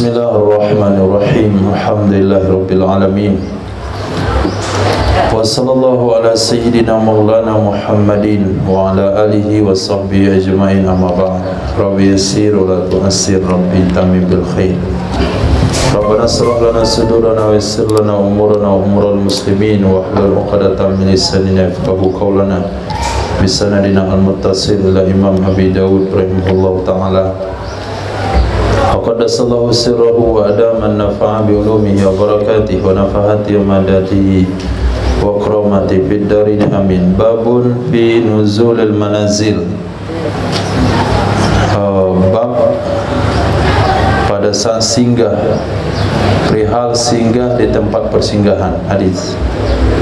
Bismillahirrahmanirrahim. Alhamdulillahirabbil alamin. Wa sallallahu ala sayyidina maulana Muhammadin wa ala alihi wa sahbihi ajma'in, amma ba'd. Rabbi yassir wa la tu'assir, rabbi tamim bil khair. Rabbana shrah lana sudurana wa yassir lana umurana wa umural muslimin wa hlul 'uqdatam min lisanina yafqahu qawlana. Bisanadina al-muttasil ila Imam Abi Dawud rahimahullahu ta'ala. Qaddasallahu sirrahu wa adaman nafa'a bi ulumihi wa barakatihi wa nafahati wa madatihi wa karamati fid darin amin. Babun fi nuzulil manazil. Bab pada saat singgah, perihal singgah di tempat persinggahan. Hadis.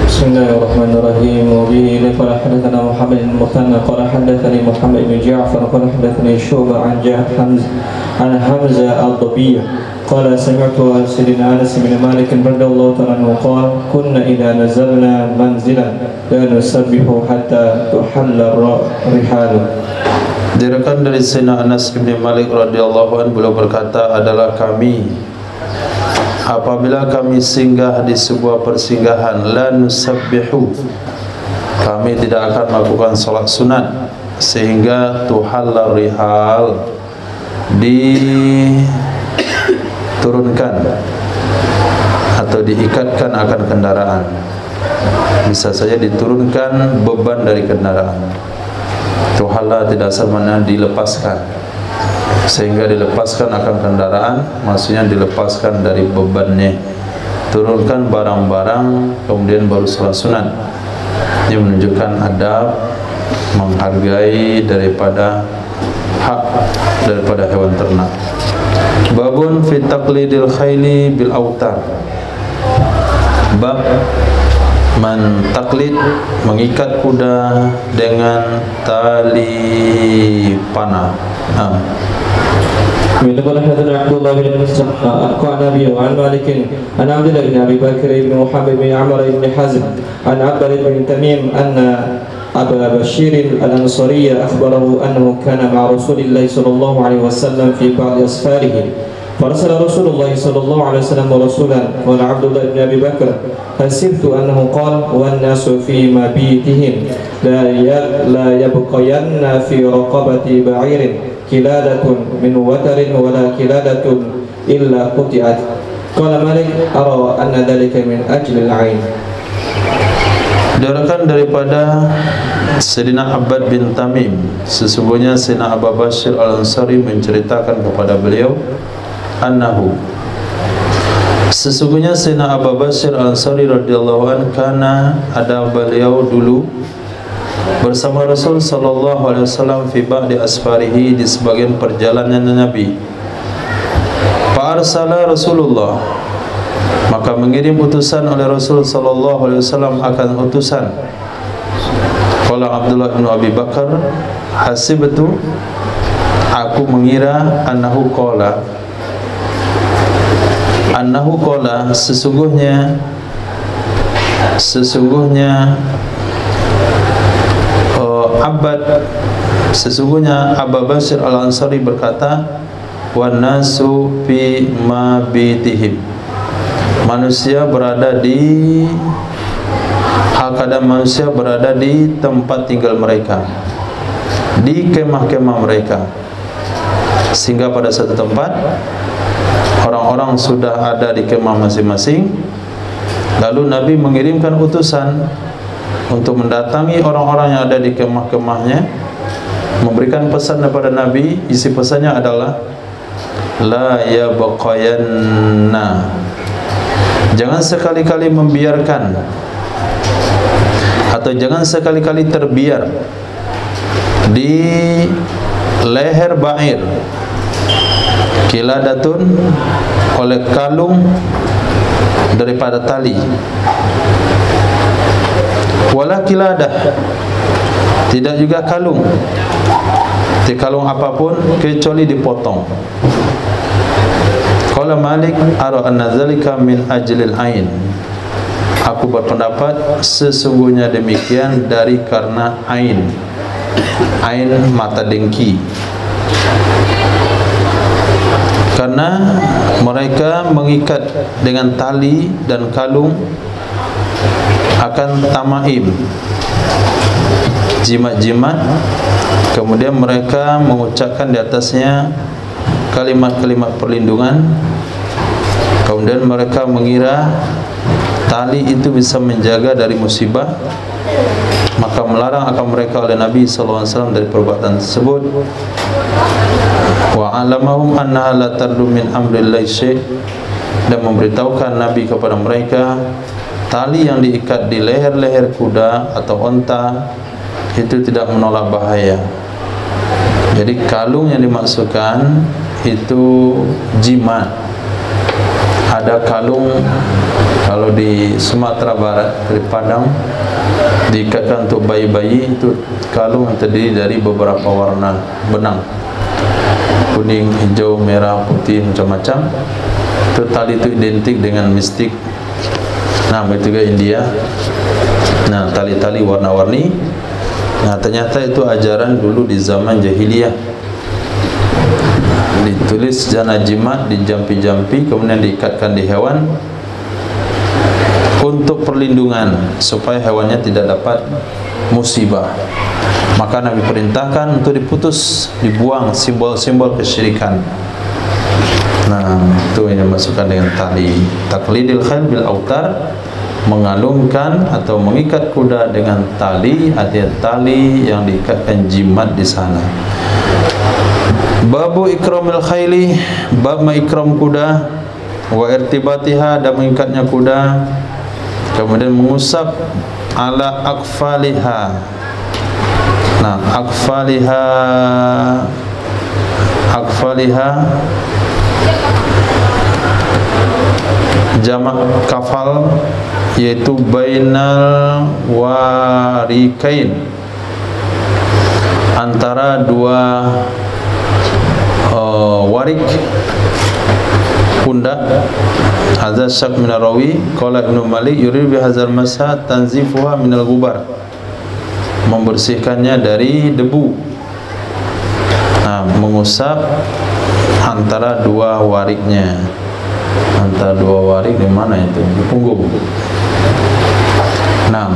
Bismillahirrahmanirrahim. Wa bihi qala hadatsana Muhammad bin Musanna qala hadatsani Muhammad bin Ja'far qala hadatsani Syu'bah an Hamzah al-Dabiyyah qala sami'tu Sayyidina Anas bin Malik radhiyallahu ta'ala anhu qala kunna idza nazalna manzilan la nusabbihu hatta tuhalla rihal. Diriwayatkan dari Sayyidina Anas bin Malik radhiyallahu anhu, beliau berkata, adalah kami apabila kami singgah di sebuah persinggahan, la nusabbihu, kami tidak akan melakukan salat sunat sehingga tuhalla rihal, diturunkan atau diikatkan akan kendaraan. Bisa saja diturunkan beban dari kendaraan. Tuhalla tidak semena dilepaskan, sehingga dilepaskan akan kendaraan, maksudnya dilepaskan dari bebannya, turunkan barang-barang kemudian baru salat sunat. Ini menunjukkan adab, menghargai daripada hak daripada hewan ternak. Babun fi taqlidil khayli bil autar. Bab mentaqlid, mengikat kuda dengan tali panah. قال حدثنا عبد الله بن مسلم عن ابي وعن مالك عن عبد الله بن ابي بكر بن محمد بن عمرو بن حزم عن عبد بن تميم ان أبا بشير الأنصاري أخبره أنه كان مع رسول الله صلى الله عليه وسلم في بعض أسفاره، فرسل رسول الله صلى الله عليه وسلم رسولا. قال عبد الله بن أبي بكر: حسبت أنه قال: والناس في مبيتهم لا يبقين في رقبة بعير كلادة من وتر ولا كلادة إلا قطعت. قال مالك: أرى أن ذلك من أجل العين. Diriwayatkan daripada Sayyidina Abbad bin Tamim, sesungguhnya Sayyidina Abu Bashir al-Ansari menceritakan kepada beliau, annahu, sesungguhnya Sayyidina Abu Bashir al-Ansari radhiyallahu anhu, karena ada beliau dulu bersama Rasul sallallahu alaihi wasallam fi ba'di asfarihi, di sebagian perjalanan Nabi. Fa arsala Rasulullah, maka mengirim utusan oleh Rasul sallallahu alaihi wasallam akan utusan. Qala Abdullah bin Abi Bakar: hasibtu, aku mengira, annahu qala, sesungguhnya sesungguhnya Abu Bashir al-Ansari berkata, wan nasu fi mabitihim, manusia berada di manusia berada di tempat tinggal mereka, di kemah-kemah mereka. Sehingga pada satu tempat orang-orang sudah ada di kemah masing-masing, lalu Nabi mengirimkan utusan untuk mendatangi orang-orang yang ada di kemah-kemahnya, memberikan pesan kepada Nabi. Isi pesannya adalah la yabqayanna, jangan sekali-kali membiarkan atau jangan sekali-kali terbiar di leher ba'ir kiladatun, oleh kalung daripada tali, wala kiladah, tidak juga kalung, di kalung apapun kecuali dipotong. Qala Malik: ara anna dzalika min ajlil ain, aku berpendapat sesungguhnya demikian dari karena ain mata dengki. Karena mereka mengikat dengan tali dan kalung akan tamaim, jimat-jimat, kemudian mereka mengucapkan di atasnya kalimat-kalimat perlindungan. Kemudian mereka mengira tali itu bisa menjaga dari musibah, maka melarang akan mereka oleh Nabi SAW dari perbuatan tersebut. Wa alamahum annaha la tardu min amrillahi syai', dan memberitahukan Nabi kepada mereka tali yang diikat di leher-leher kuda atau onta itu tidak menolak bahaya. Jadi kalung yang dimaksudkan itu jimat. Ada kalung kalau di Sumatera Barat, di Padang, diikatkan untuk bayi-bayi, itu kalung yang terdiri dari beberapa warna benang, kuning, hijau, merah, putih, macam-macam. Itu tali itu identik dengan mistik. Nah, begitu juga India. Nah, tali-tali warna-warni. Nah, ternyata itu ajaran dulu di zaman jahiliyah. Ditulis jana jimat, dijampi-jampi, kemudian diikatkan di hewan untuk perlindungan supaya hewannya tidak dapat musibah. Maka Nabi perintahkan untuk diputus, dibuang simbol-simbol kesyirikan. Nah, itu yang dimasukkan dengan tali. Taqlidil khayl bil autar, mengalungkan atau mengikat kuda dengan tali, artinya tali yang diikatkan jimat di sana. Babu ikramil khayli, bab mengikram kuda, wa irtibatiha, dan mengikatnya kuda, kemudian mengusap ala akfaliha. Nah, akfaliha jamak kafal, yaitu bainal warikain, antara dua warik, pundak. Hadza syak min rawi qala Ibnu Malik yurid bi hadzal masa tanzifuha min al-ghubar, membersihkannya dari debu. Nah, mengusap antara dua wariknya. Antara dua warik di mana itu? Di punggung. Nah,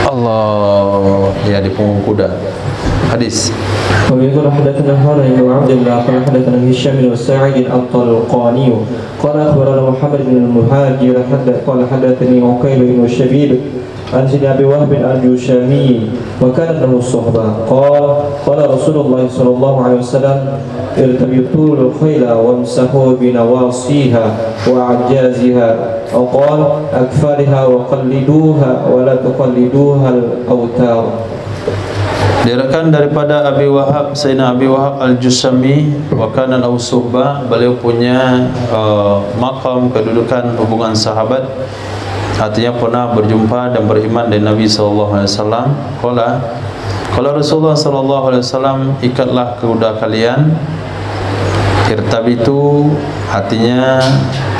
Allah, ya, di punggung kuda. Hadis. ويقول حدثنا هارون بن عبد الله قال حدثنا هشام بن سعيد الطلقاني قال اخبرنا محمد بن المهاجر قال حدثني عقيل بن شبيب عن ابي وهب الجشامي وكان له الصحبه قال رسول الله صلى الله عليه وسلم ارتبطوا الخيل وامسحوا بنواصيها وعجازها أو قال أكفالها وقلدوها ولا تقلدوها الأوتار. Diriwayatkan daripada Abi Wahab, Sayyidina Abi Wahab Al-Jusami, wa kana lahu suhbah, beliau punya maqam, kedudukan hubungan sahabat, artinya pernah berjumpa dan beriman dengan Nabi sallallahu alaihi wasallam. Qala Rasulullah sallallahu alaihi wasallam, ikatlah kuda kalian. Irtabitu, artinya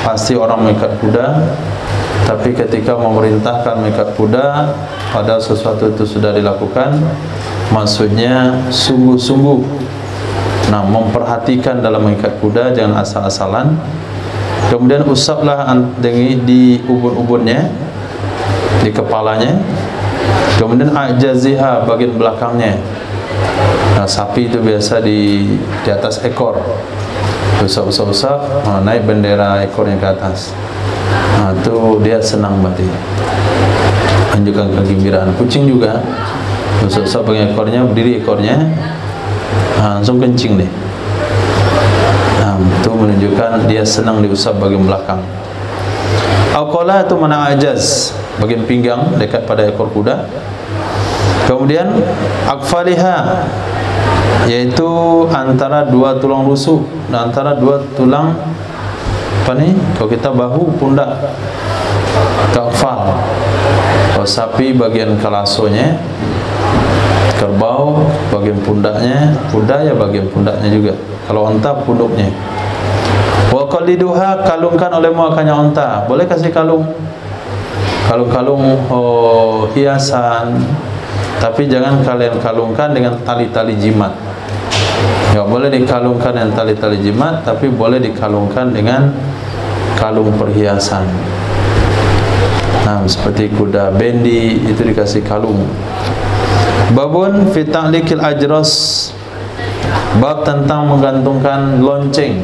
pasti orang mengikat kuda, tapi ketika memerintahkan mengikat kuda, padahal sesuatu itu sudah dilakukan, maksudnya sungguh-sungguh. Nah, memperhatikan dalam mengikat kuda, jangan asal-asalan. Kemudian usaplah di ubun-ubunnya, di kepalanya. Kemudian ajaziha, bagian belakangnya. Nah, sapi itu biasa di atas ekor. Usap-usap, naik bendera ekornya ke atas. Nah, itu dia senang berarti, menunjukkan kegembiraan. Kucing juga usap-usap bagian ekornya, berdiri ekornya, langsung kencing deh. Nah, itu menunjukkan dia senang diusap bagian belakang. Aqala itu mana ajaz, bagian pinggang dekat pada ekor kuda. Kemudian akfaliha, yaitu antara dua tulang rusuk, antara dua tulang apa nih? Kalau kita bahu, pundak, kafal. Kalau sapi bagian kalasonya, kerbau bagian pundaknya, kuda ya bagian pundaknya juga. Kalau onta punduknya. Wa qaliduha, kalungkan olehmu akannya onta. Boleh kasih kalung, kalung-kalung hiasan, tapi jangan kalian kalungkan dengan tali-tali jimat. Nggak boleh dikalungkan dengan tali-tali jimat, tapi boleh dikalungkan dengan kalung perhiasan. Nah, seperti kuda bendi itu dikasih kalung. Babun fi ta'liqil ajras, bab tentang menggantungkan lonceng.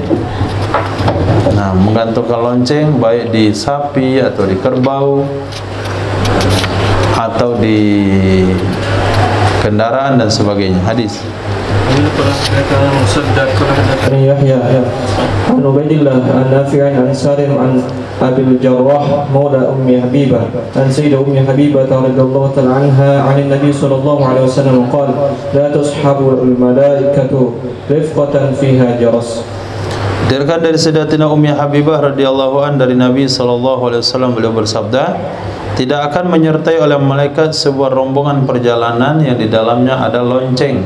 Nah, menggantungkan lonceng baik di sapi atau di kerbau atau di kendaraan dan sebagainya. Hadis. Yahya an Ubaidillah an Nafi' an Salim an Abil Jarrah Mawla Ummi Habibah an Sayyidah Ummi Habibah radhiyallahu ta'ala anha 'an Nabi sallallahu alaihi wasallam qala la tushabu al-malaikatu rifqatan fiha jaras. Diriwayatkan dari Sayyidatina Ummi Habibah radhiyallahu an dari Nabi sallallahu alaihi wasallam, beliau bersabda, tidak akan menyertai oleh malaikat sebuah rombongan perjalanan yang di dalamnya ada lonceng.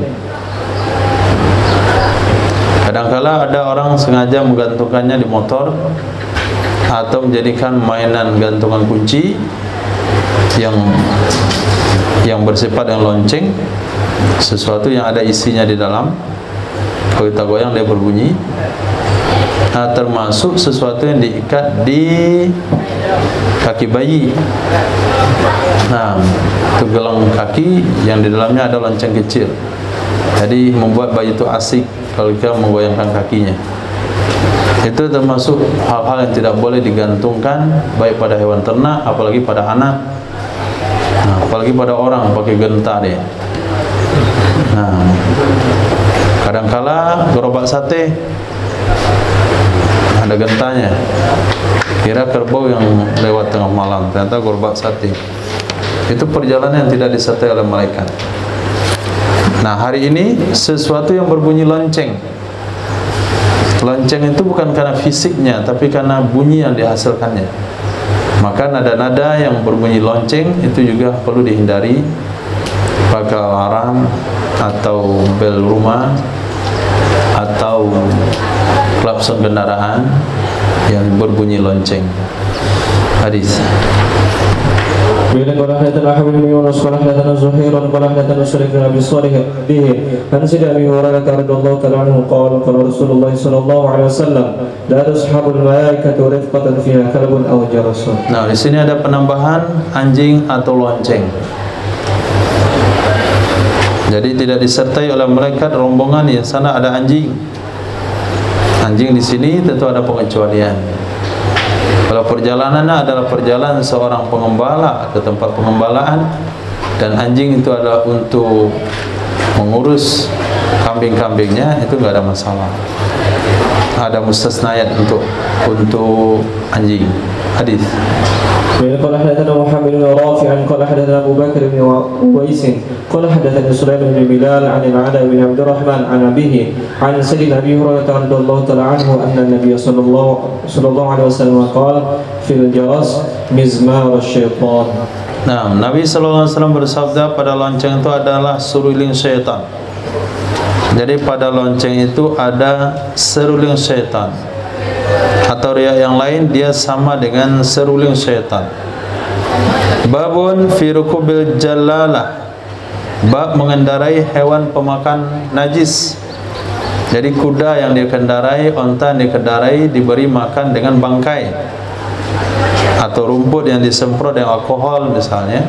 Kadangkala ada orang sengaja menggantungkannya di motor atau menjadikan mainan gantungan kunci yang bersifat dengan lonceng, sesuatu yang ada isinya di dalam. Kalau kita goyang dia berbunyi. Nah, termasuk sesuatu yang diikat di kaki bayi. Nah, itu gelang kaki yang di dalamnya ada lonceng kecil. Jadi membuat bayi itu asik kalau kita menggoyangkan kakinya. Itu termasuk hal-hal yang tidak boleh digantungkan baik pada hewan ternak, apalagi pada anak. Nah, apalagi pada orang pakai genta dia. Nah, kadangkala gerobak sate ada gentanya, kira kerbau yang lewat tengah malam, ternyata gerobak sate. Itu perjalanan yang tidak disertai oleh malaikat. Nah, hari ini sesuatu yang berbunyi lonceng. Lonceng itu bukan karena fisiknya, tapi karena bunyi yang dihasilkannya. Maka nada-nada yang berbunyi lonceng itu juga perlu dihindari, pakai alarm atau bel rumah atau klakson kendaraan yang berbunyi lonceng. Hadis. Bila qala hadatsana Ahmad bin Yunus qala hadatsana Zuhair qala hadatsana Sulaim bin Abi Shalih bihi an Sayyidina Abi Hurairah radhiyallahu ta'ala anhu qala qala Rasulullah sallallahu alaihi wasallam la tashabul malaikatu rifqatan fiha kalbun aw jarasun. Nah, di sini ada penambahan anjing atau lonceng. Jadi tidak disertai oleh malaikat rombongan yang sana ada anjing. Anjing di sini tentu ada pengecualian. Kalau perjalanannya adalah perjalanan seorang pengembala ke tempat pengembalaan, dan anjing itu adalah untuk mengurus kambing-kambingnya, itu nggak ada masalah. Ada mustasnayat untuk anjing. Hadis. قال حدثنا محمد بن رافع قال حدثنا ابو بكر بن ويس قال حدثنا سليمان بن بلال عن العلاء بن عبد الرحمن عن ابيه عن سيدنا ابي هريره رضي الله تعالى عنه ان النبي صلى الله عليه وسلم قال في الجرس مزمار الشيطان. Nah, Nabi sallallahu alaihi wasallam bersabda, pada lonceng itu adalah seruling syaitan. Jadi pada lonceng itu ada seruling syaitan. Atau riwayat yang lain dia sama dengan seruling syaitan. Babun fi rukubil jallalah, bab mengendarai hewan pemakan najis. Jadi kuda yang dikendarai, onta yang dikendarai diberi makan dengan bangkai atau rumput yang disemprot dengan alkohol misalnya,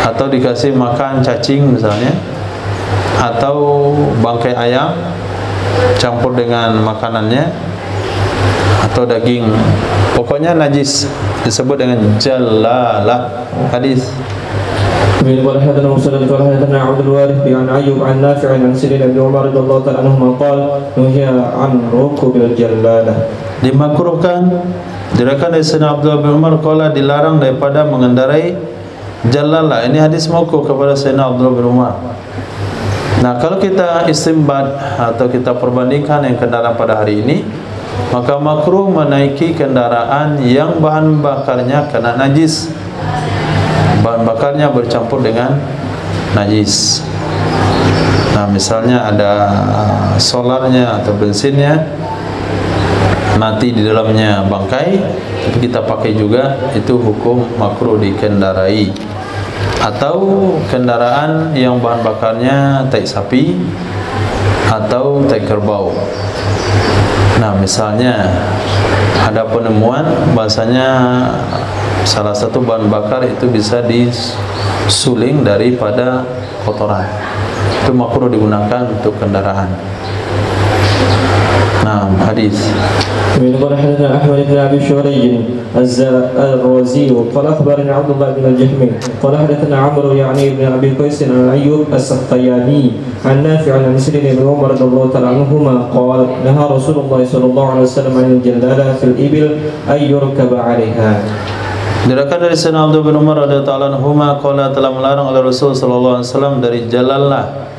atau dikasih makan cacing misalnya, atau bangkai ayam campur dengan makanannya, atau daging, pokoknya najis, disebut dengan jallalah. Hadis. قال حدثنا مسدد قال حدثنا عبد الوارث عن أيوب عن نافع عن سيدنا ابن عمر رضي الله تعالى عنهما قال نهي عن ركوب الجلالة. Dimakruhkan, diriwayatkan dari Sayyidina Abdullah bin Umar qala, dilarang daripada mengendarai jallalah. Ini hadis mauquf kepada Sayyidina Abdullah bin Umar. Nah, kalau kita istinbat atau kita perbandingkan yang kendaraan pada hari ini, maka makruh menaiki kendaraan yang bahan bakarnya kena najis, bahan bakarnya bercampur dengan najis. Nah, misalnya ada solarnya atau bensinnya, mati di dalamnya bangkai, tapi kita pakai juga, itu hukum makruh dikendarai. Atau kendaraan yang bahan bakarnya tai sapi atau tai kerbau. Nah, misalnya ada penemuan bahasanya salah satu bahan bakar itu bisa disuling daripada kotoran, itu makruh digunakan untuk kendaraan. Nah, hadis. من قال حدثنا أحمد بن أبي شريج الرازي قال أخبرنا عبد الله بن الجهمي قال حدثنا عمرو يعني بن أبي قيس عن أيوب السختياني عن نافع عن مسلم بن عمر رضي الله تعالى عنهما قال نهى رسول الله صلى الله عليه وسلم عن الجلالة في الإبل أن يركب عليها. Diriwayatkan dari Sayyidina Abdullah bin Umar radhiyallahu anhuma qala telah melarang oleh Rasul sallallahu alaihi wasallam dari jalalah.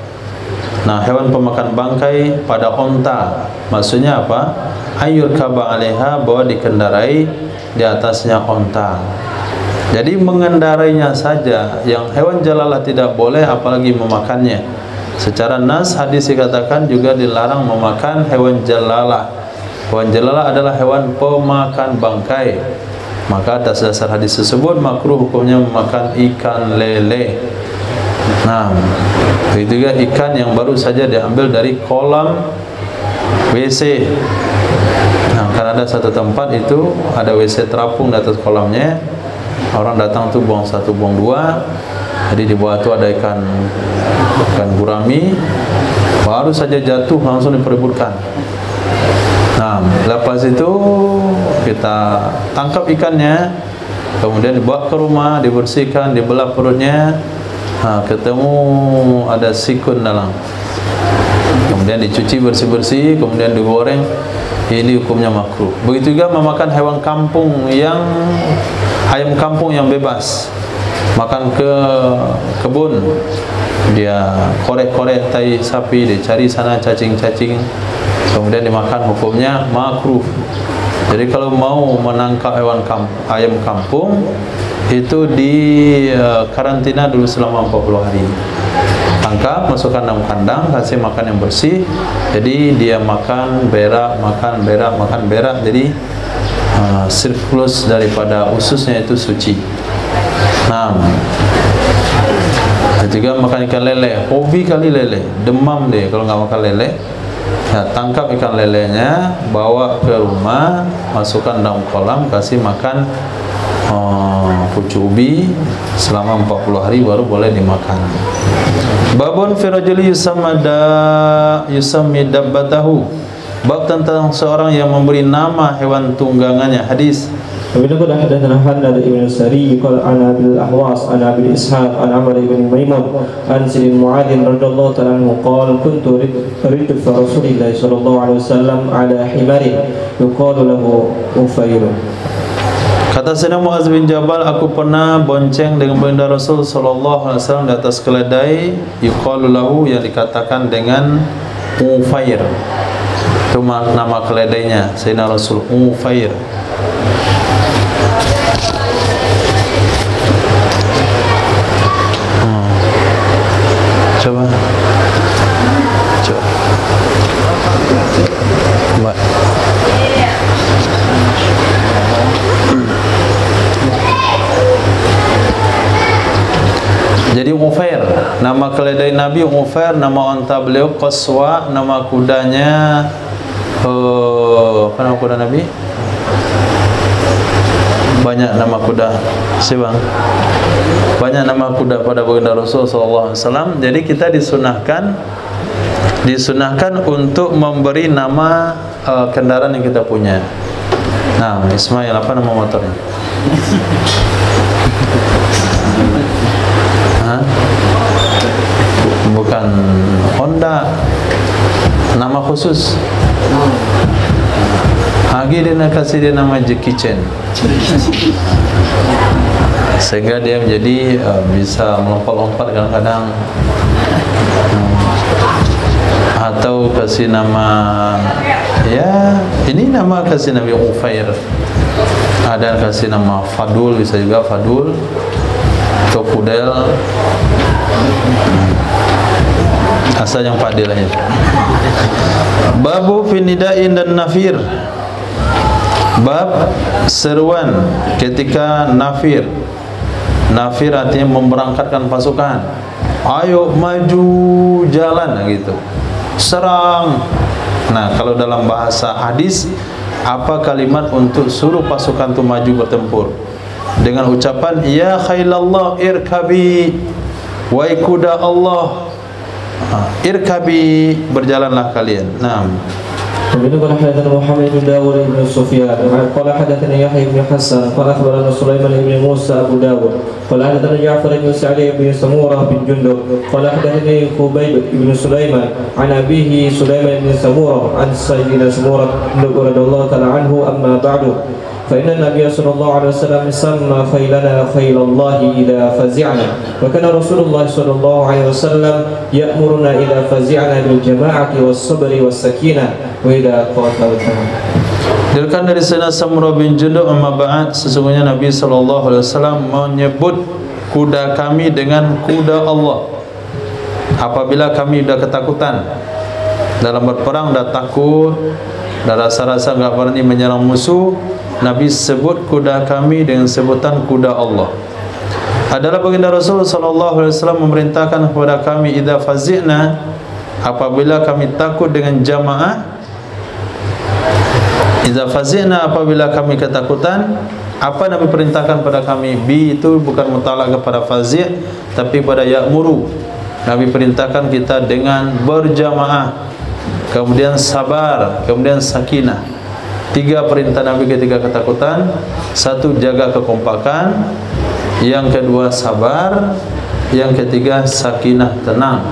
Nah, hewan pemakan bangkai pada onta. Maksudnya apa? Ayur kaba alaiha, bahwa dikendarai di atasnya onta. Jadi mengendarainya saja, yang hewan jalalah tidak boleh, apalagi memakannya. Secara nas hadis dikatakan juga dilarang memakan hewan jalalah. Hewan jalalah adalah hewan pemakan bangkai. Maka atas dasar hadis tersebut makruh hukumnya memakan ikan lele. Nah, itu juga ikan yang baru saja diambil dari kolam WC. Nah, karena ada satu tempat itu ada WC terapung di atas kolamnya. Orang datang tuh buang satu, buang dua. Jadi di bawah itu ada ikan gurami, baru saja jatuh langsung diperebutkan. Nah, lepas itu kita tangkap ikannya, kemudian dibawa ke rumah, dibersihkan, dibelah perutnya. Nah, ketemu ada sikun dalam, kemudian dicuci bersih-bersih, kemudian digoreng. Ini hukumnya makruh. Begitu juga memakan hewan kampung yang ayam kampung yang bebas, makan ke kebun, dia korek-korek tai sapi, dia cari sana cacing-cacing, kemudian dimakan, hukumnya makruh. Jadi kalau mau menangkap ayam kampung itu di karantina dulu selama 40 hari. Tangkap, masukkan dalam kandang, kasih makan yang bersih. Jadi dia makan berak, makan berak, makan berak. Jadi siklus daripada ususnya itu suci. Nah, juga makan ikan lele. Hobi kali lele, demam deh kalau nggak makan lele. Nah, tangkap ikan lelenya, bawa ke rumah, masukkan dalam kolam, kasih makan pucuk ubi selama 40 hari baru boleh dimakan. Babun fi rajuli yusammi dabbatahu. Bab tentang seorang yang memberi nama hewan tunggangannya. Hadis. وبنقول حدثنا حناد بن السري قال عن ابي الاحواص عن ابي اسحاق عن عمرو بن ميمون عن سيدنا معاذ رضي الله تعالى عنه قال كنت ردف رسول الله صلى الله عليه وسلم على حمار يقال له أفير. Kata Sayyidina Muaz bin Jabal, aku pernah bonceng dengan baginda Rasul sallallahu alaihi wasallam di atas keledai yuqalu lahu, yang dikatakan dengan Ufair. Itu nama keledainya Sayyidina Rasul, Ufair. Coba. Mbak. Jadi Ufair, nama keledai Nabi Ufair, nama unta beliau Qaswa, nama kudanya apa nama kuda Nabi? Banyak nama kuda sih bang, banyak nama kuda pada baginda Rasul sallallahu alaihi wasallam. Jadi kita disunahkan untuk memberi nama kendaraan yang kita punya. Nah, Ismail, apa nama motornya? Bukan Honda, nama khusus. Lagi dia nak kasih dia nama Jackie Chan, sehingga dia menjadi bisa melompat-lompat kadang-kadang. Atau kasih nama, ya ini nama kasih Nabi Ufair. Ada kasih nama Fadul, bisa juga Fadul atau Fudel, asal yang Fadil aja. Babu finidain dan nafir. Bab seruan ketika nafir. Nafir artinya memberangkatkan pasukan. Ayo maju jalan gitu. serang. Nah, kalau dalam bahasa hadis, apa kalimat untuk suruh pasukan itu maju bertempur? Dengan ucapan, ya khailallah irkabi, wahai kuda Allah, irkabi, berjalanlah kalian. Nah, ومنه قال حدثنا محمد بن داود بن سفيان قال حدثنا يحيى بن حسن قال اخبرنا سليمان بن موسى ابو داود قال حدثنا جعفر بن سعد بن سموره بن جندب قال حدثني خبيب بن سليمان عن ابيه سليمان بن سموره عن سيدنا سموره رضي الله تعالى عنه اما بعد فإن النبي صلى الله عليه وسلم سمى خيلنا خيل الله إذا فزعنا وكان رسول الله صلى الله عليه وسلم يأمرنا إذا فزعنا بالجماعة والصبر والسكينة وإذا قاتلنا. Diriwayatkan dari Sayyidina Samurah bin Jundub, amma ba'd, sesungguhnya Nabi sallallahu alaihi wasallam menyebut kuda kami dengan kuda Allah. Apabila kami sudah ketakutan dalam berperang, dah takut, dah rasa-rasa enggak berani menyerang musuh, Nabi sebut kuda kami dengan sebutan kuda Allah. Adalah baginda Rasul sallallahu alaihi wasallam memerintahkan kepada kami, idza fazi'na, apabila kami takut dengan jamaah, idza fazi'na, apabila kami ketakutan, apa Nabi perintahkan pada kami? Bi itu bukan mutalak kepada fazi', tapi pada ya'muru. Nabi perintahkan kita dengan berjamaah, kemudian sabar, kemudian sakinah. 3 perintah Nabi ketika ketakutan. 1, jaga kekompakan. Yang kedua, sabar. Yang ketiga, sakinah, tenang.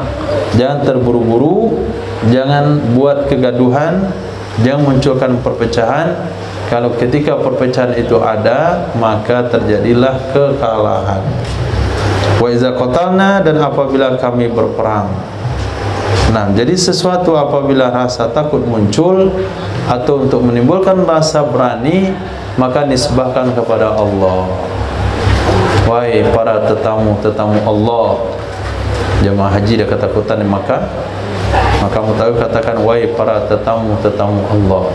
Jangan terburu-buru, jangan buat kegaduhan, jangan munculkan perpecahan. Kalau ketika perpecahan itu ada, maka terjadilah kekalahan. Wa iza qatalna, dan apabila kami berperang. Nah, jadi sesuatu apabila rasa takut muncul atau untuk menimbulkan rasa berani, maka nisbahkan kepada Allah. Wahai para tetamu-tetamu Allah, jemaah haji dah ketakutan di Makkah, maka mutawi katakan, wahai para tetamu-tetamu Allah.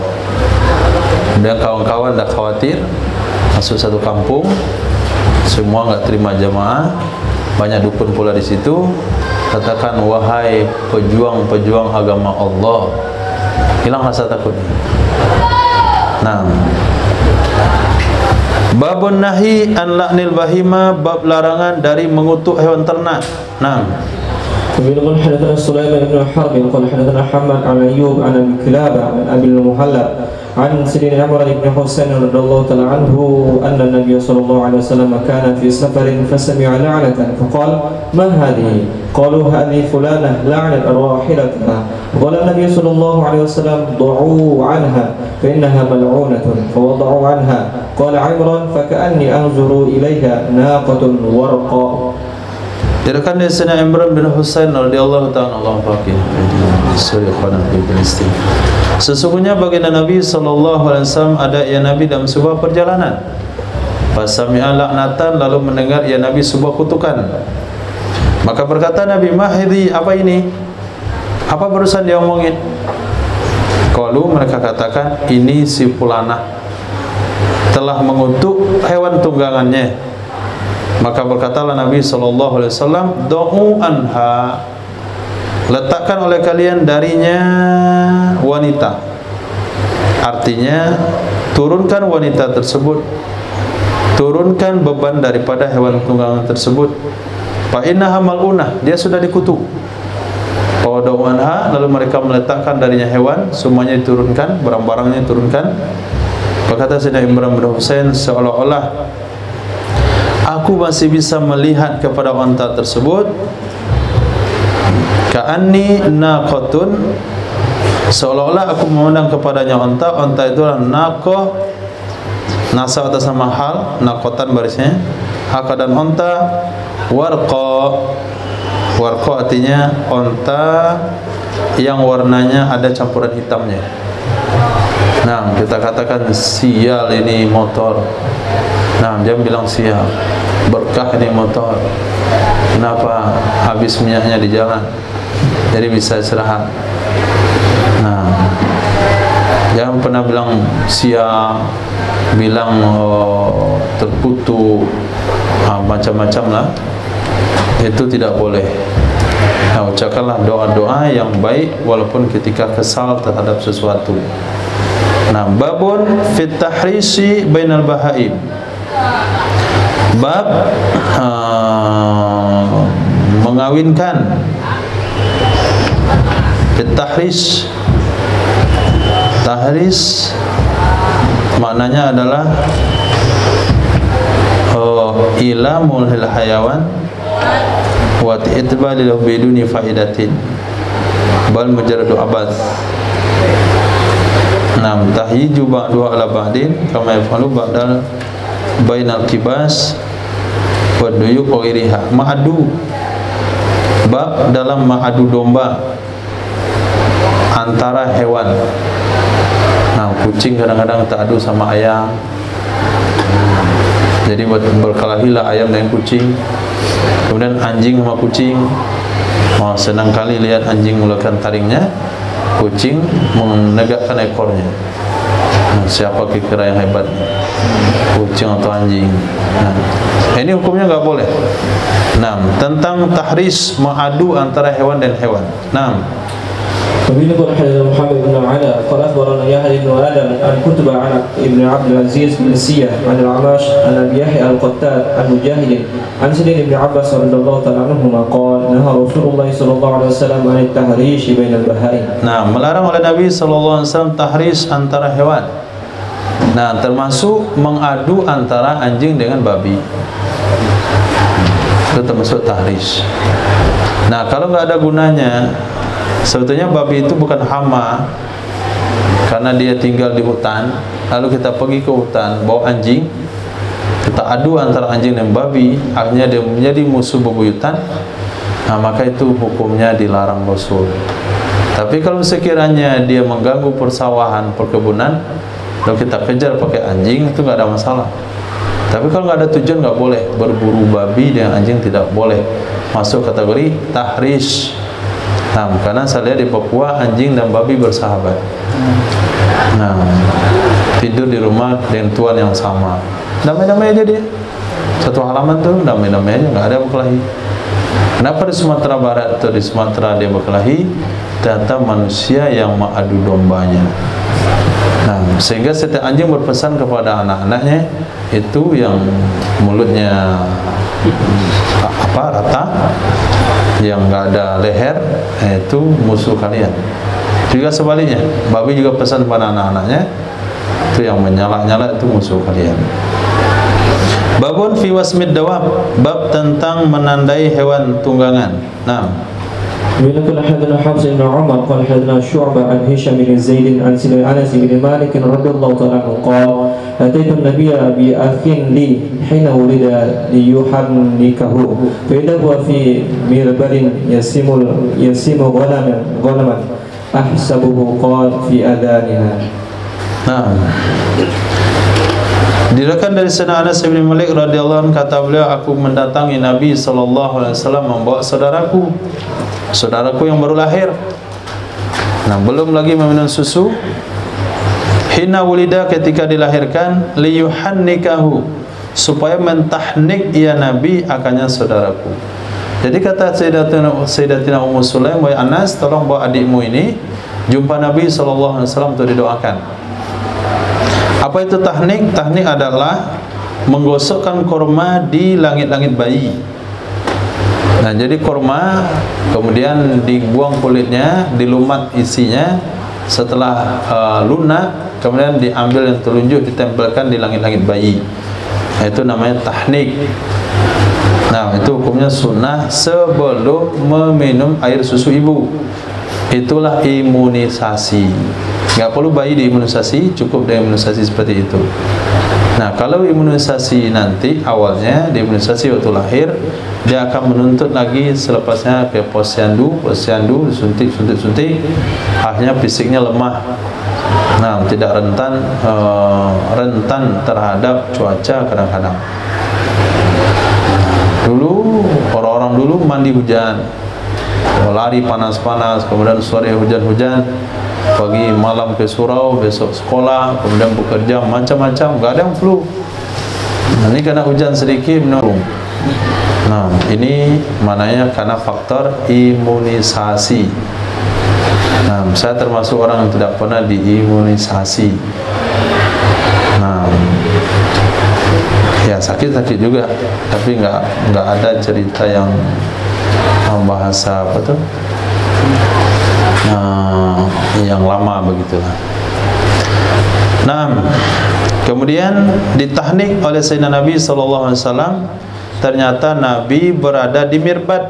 Dan kawan-kawan dah khawatir, masuk satu kampung, semua enggak terima jemaah, banyak dukun pula di situ. Katakan, wahai pejuang-pejuang agama Allah, hilang rasa takut. Nah, babun nahi an la'nil bahima, bab larangan dari mengutuk hewan ternak. Nah, ومنهم حدثنا سليمان بن حرب قال حدثنا حماد عن أيوب عن أبي كلابة عن أبي المهلب عن سيدنا عمرو بن حسين رضي الله تعالى عنه أن النبي صلى الله عليه وسلم كان في سفر فسمع لعنة فقال ما هذه؟ قالوا هذه فلانة لعنت راحلتها. قال النبي صلى الله عليه وسلم ضعوا عنها فإنها ملعونة، فوضعوا عنها. قال عمران فكأني أنظر إليها ناقة ورقاء. Diriwayatkan dari Sayyidina Imran bin Husain radhiyallahu ta'ala anhu, sesungguhnya baginda Nabi sallallahu alaihi wasallam ada ya Nabi dalam sebuah perjalanan. Fasami'a la'natan, lalu mendengar ya Nabi sebuah kutukan. Maka berkata Nabi, mahidhi, apa ini? Apa barusan dia omongin? Qalu, mereka katakan, ini si fulanah telah mengutuk hewan tunggangannya. Maka berkatalah Nabi SAW, do'u anha, letakkan oleh kalian darinya wanita. Artinya, turunkan wanita tersebut, turunkan beban daripada hewan tunggangan tersebut. Fa'innaha mal'unah, dia sudah dikutuk. Do'u anha, lalu mereka meletakkan darinya hewan, semuanya diturunkan, barang-barangnya diturunkan. Berkata Sayyidina Imran bin Husain, seolah-olah aku masih bisa melihat kepada unta tersebut, ka'anni naqatun, seolah-olah aku memandang kepadanya unta. Unta itu adalah naqah, nasab atas nama hal, naqatan barisnya, haka dan unta, warqa, warqa artinya unta yang warnanya ada campuran hitamnya. Nah, kita katakan sial ini motor. Nah, dia bilang sial, berkah ini motor. Kenapa? Habis minyaknya di jalan, jadi bisa istirahat. Nah, jangan pernah bilang sial, bilang terkutuk, macam-macam lah. Itu tidak boleh. Nah, ucapkanlah doa-doa yang baik walaupun ketika kesal terhadap sesuatu. Nah, babun fit tahrisi bainal bahaim. Bab mengawinkan. Fit tahris. Tahris maknanya adalah ilamul hayawan wa itbalil biduni faidatin bal mujarradu abad. Nam tahyiju ba'du ala ba'din kama yafalu ba'dal bainal kibas wa duyuk wa iriha. Ma'adu, bab dalam ma'adu domba antara hewan. Nah, kucing kadang-kadang tak adu sama ayam, jadi berkelahilah ayam dengan kucing. Kemudian anjing sama kucing, senang kali lihat anjing mengulurkan taringnya, kucing menegakkan ekornya. Nah, siapa kira yang hebat, kucing atau anjing? Nah, ini hukumnya nggak boleh. Nah, tentang tahris, mengadu antara hewan dan hewan. Nah, وبه يقول حدثنا محمد بن علاء قال اخبرنا يحيى بن ادم عن كتب عن ابن عبد العزيز بن سيه عن العماش عن ابي يحيى القتاد عن مجاهد عن سيدنا ابن عباس رضي الله تعالى عنهما قال نهى رسول الله صلى الله عليه وسلم عن التحريش بين البهائم. Nah, melarang oleh Nabi sallallahu alaihi wasallam tahris antara hewan. Nah, termasuk mengadu antara anjing dengan babi. Itu termasuk tahris. Nah, kalau nggak ada gunanya, sebetulnya babi itu bukan hama karena dia tinggal di hutan. Lalu kita pergi ke hutan bawa anjing, kita adu antara anjing dan babi, akhirnya dia menjadi musuh bebuyutan. Nah, maka itu hukumnya dilarang Rasul. Tapi kalau sekiranya dia mengganggu persawahan, perkebunan, lalu kita kejar pakai anjing, itu nggak ada masalah. Tapi kalau nggak ada tujuan, nggak boleh berburu babi dengan anjing, tidak boleh masuk kategori tahris. Nah, karena saya lihat di Papua anjing dan babi bersahabat. Nah, tidur di rumah dengan tuan yang sama, damai-damai aja dia. Satu halaman tuh damai-damai aja, nggak ada berkelahi. Kenapa di Sumatera Barat atau di Sumatera dia berkelahi? Ternyata manusia yang mengadu dombanya. Nah, sehingga setiap anjing berpesan kepada anak-anaknya itu yang mulutnya rata, yang nggak ada leher, itu musuh kalian. Juga sebaliknya, babi juga pesan pada anak-anaknya, itu yang menyala-nyala itu musuh kalian. Babun fi wasmid dawab, bab tentang menandai hewan tunggangan. Nah, بنقل حدثنا حفص بن عمر قال حدثنا شعبة عن هشام بن زيد عن أنس بن مالك رضي الله تعالى عنه قال أتيت النبي بأخ لي حين ولد ليحنكه فإذا هو في مربد يسم غنما أحسبه قال في أذانها. Nah, diriwayatkan dari Sayyidina Anas bin Malik radhiyallahu anhu, kata beliau, aku mendatangi Nabi sallallahu alaihi wasallam membawa saudaraku yang baru lahir. Nah, belum lagi meminum susu. Hina wulida, ketika dilahirkan, liyuhannikahu, supaya mentahnik ia Nabi akannya saudaraku. Jadi kata Sayyidatina Ummu Sulaim, wahai Anas, tolong bawa adikmu ini jumpa Nabi sallallahu alaihi wasallam untuk didoakan. Apa itu tahnik? Tahnik adalah menggosokkan korma di langit-langit bayi. Nah, jadi korma kemudian dibuang kulitnya, dilumat isinya, setelah lunak kemudian diambil yang telunjuk, ditempelkan di langit-langit bayi. Nah, itu namanya tahnik. Nah, itu hukumnya sunnah sebelum meminum air susu ibu. Itulah imunisasi. Nggak perlu bayi diimunisasi, cukup dengan imunisasi seperti itu. Nah, kalau imunisasi nanti awalnya diimunisasi waktu lahir, dia akan menuntut lagi selepasnya ke posyandu, suntik, akhirnya fisiknya lemah. Nah, tidak rentan terhadap cuaca kadang-kadang. Dulu orang-orang dulu mandi hujan, lari panas-panas, kemudian sore hujan-hujan, pagi malam ke surau, besok sekolah, kemudian bekerja macam-macam, nggak ada yang flu. Nah, ini karena hujan sedikit menurun. Nah, Nah, ini mananya karena faktor imunisasi. Nah, saya termasuk orang yang tidak pernah diimunisasi. Nah, ya sakit-sakit juga, tapi nggak ada cerita yang bahasa apa tuh, yang lama begitulah. Nah, kemudian ditahnik oleh Sayyidina Nabi SAW. Ternyata Nabi berada di mirbat.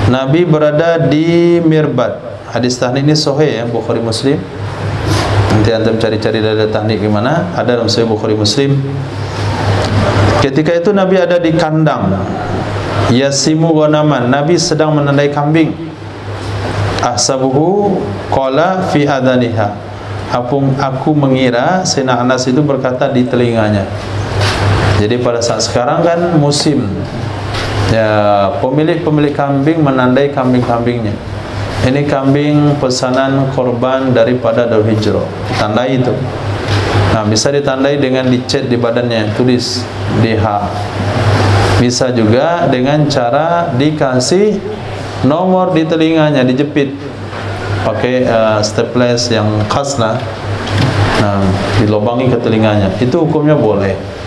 Nabi berada di mirbat. Hadis tahnik ini sahih ya, Bukhari Muslim. Nanti antum cari-cari dari tahnik gimana, ada dalam Sahih Bukhari Muslim. Ketika itu Nabi ada di kandang. Yasimu ghanaman, Nabi sedang menandai kambing. Ahsabuhu qala fi adaniha. Aku mengira Sayyidina Anas itu berkata di telinganya. Jadi pada saat sekarang kan musim ya, pemilik kambing menandai kambing-kambingnya. Ini kambing pesanan korban daripada Darul Hijrah, tandai itu. Nah, bisa ditandai dengan dicet di badannya, tulis DH. Bisa juga dengan cara dikasih nomor di telinganya, dijepit pakai staples yang khas lah. Nah, dilobangi ke telinganya. Itu hukumnya boleh.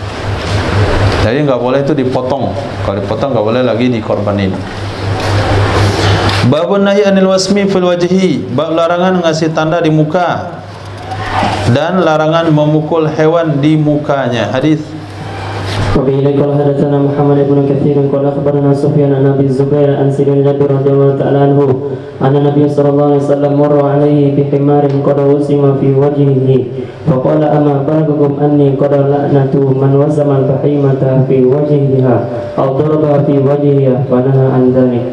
Jadi nggak boleh itu dipotong. Kalau dipotong nggak boleh lagi dikorbanin. Babun nahi anil wasmi fil wajhi, bab larangan ngasih tanda di muka dan larangan memukul hewan di mukanya. Hadis. وبه قال حدثنا محمد بن كثير قال أخبرنا سفيان عن أبي الزبير عن سيدنا جابر رضي الله تعالى عنه أن النبي صلى الله عليه وسلم مر عليه بحمار قد وسم في وجهه فقال أما بلغكم أني قد لعنت من وسم البهيمة في وجهها أو ضربها في وجهها فنهى عن ذلك.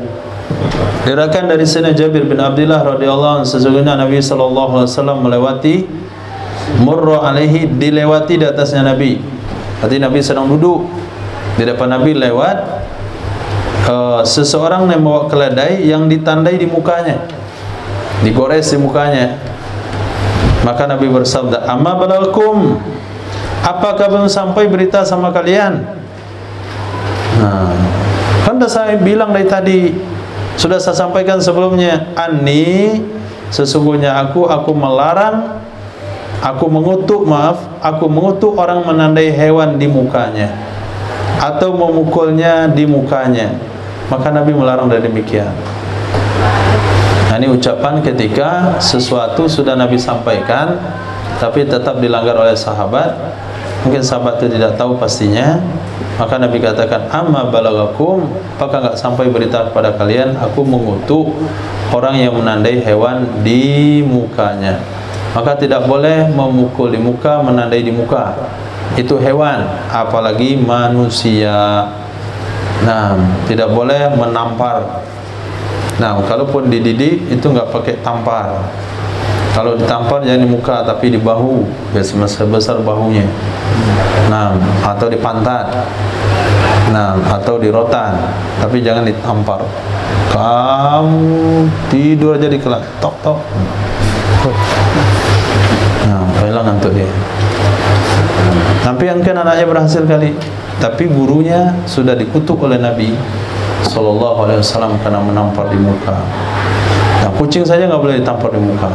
Diriwayatkan dari Sayyidina Jabir bin Abdullah radhiyallahu anhu, sesungguhnya Nabi sallallahu alaihi wasallam melewati, murra alaihi, dilewati di atasnya Nabi. Berarti Nabi sedang duduk, di depan Nabi lewat seseorang yang membawa keledai yang ditandai di mukanya, digores di mukanya. Maka Nabi bersabda, amma balaghakum, apakah belum sampai berita sama kalian? Nah, kan sudah saya bilang dari tadi, sudah saya sampaikan sebelumnya, anni, sesungguhnya aku melarang, aku mengutuk orang menandai hewan di mukanya atau memukulnya di mukanya. Maka Nabi melarang dari demikian. Nah, ini ucapan ketika sesuatu sudah Nabi sampaikan tapi tetap dilanggar oleh sahabat. Mungkin sahabat itu tidak tahu pastinya. Maka Nabi katakan, amma balagakum, apakah enggak sampai berita kepada kalian, aku mengutuk orang yang menandai hewan di mukanya. Maka tidak boleh memukul di muka, menandai di muka. Itu hewan, apalagi manusia. Nah, tidak boleh menampar. Nah, kalaupun dididik itu nggak pakai tampar. Kalau ditampar jangan di muka, tapi di bahu, biasa sebesar bahunya. Nah, atau di pantat. Nah, atau di rotan, tapi jangan ditampar. Kamu tidur aja di kelas, tok tok. Nah, hilang ngantuk dia. Tapi yang kan anaknya berhasil kali, tapi gurunya sudah dikutuk oleh Nabi Sallallahu Alaihi Wasallam karena menampar di muka. Nah, kucing saja nggak boleh ditampar di muka.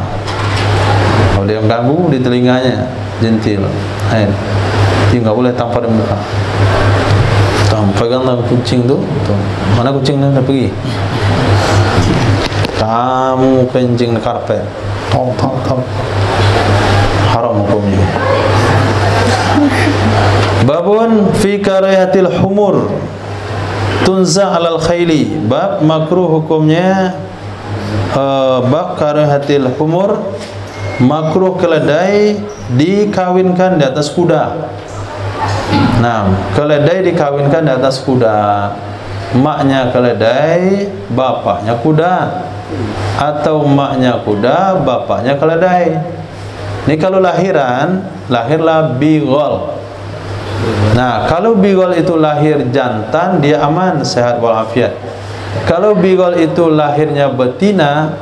Kalau dia ganggu di telinganya, jentil, dia nggak boleh tampar di muka. Pegang kucing tuh, mana kucingnya udah pergi? Kamu kencing di karpet, top. Haram hukumnya. Babun fi karahatil humur tunza alal khayli, bab makruh hukumnya. Bab karahatil humur, makruh keledai dikawinkan di atas kuda. Nah, keledai dikawinkan di atas kuda. Maknya keledai, bapaknya kuda, atau maknya kuda, bapaknya keledai. Ini kalau lahirlah bigol. Nah, kalau bigol itu lahir jantan, dia aman, sehat walafiat. Kalau bigol itu lahirnya betina,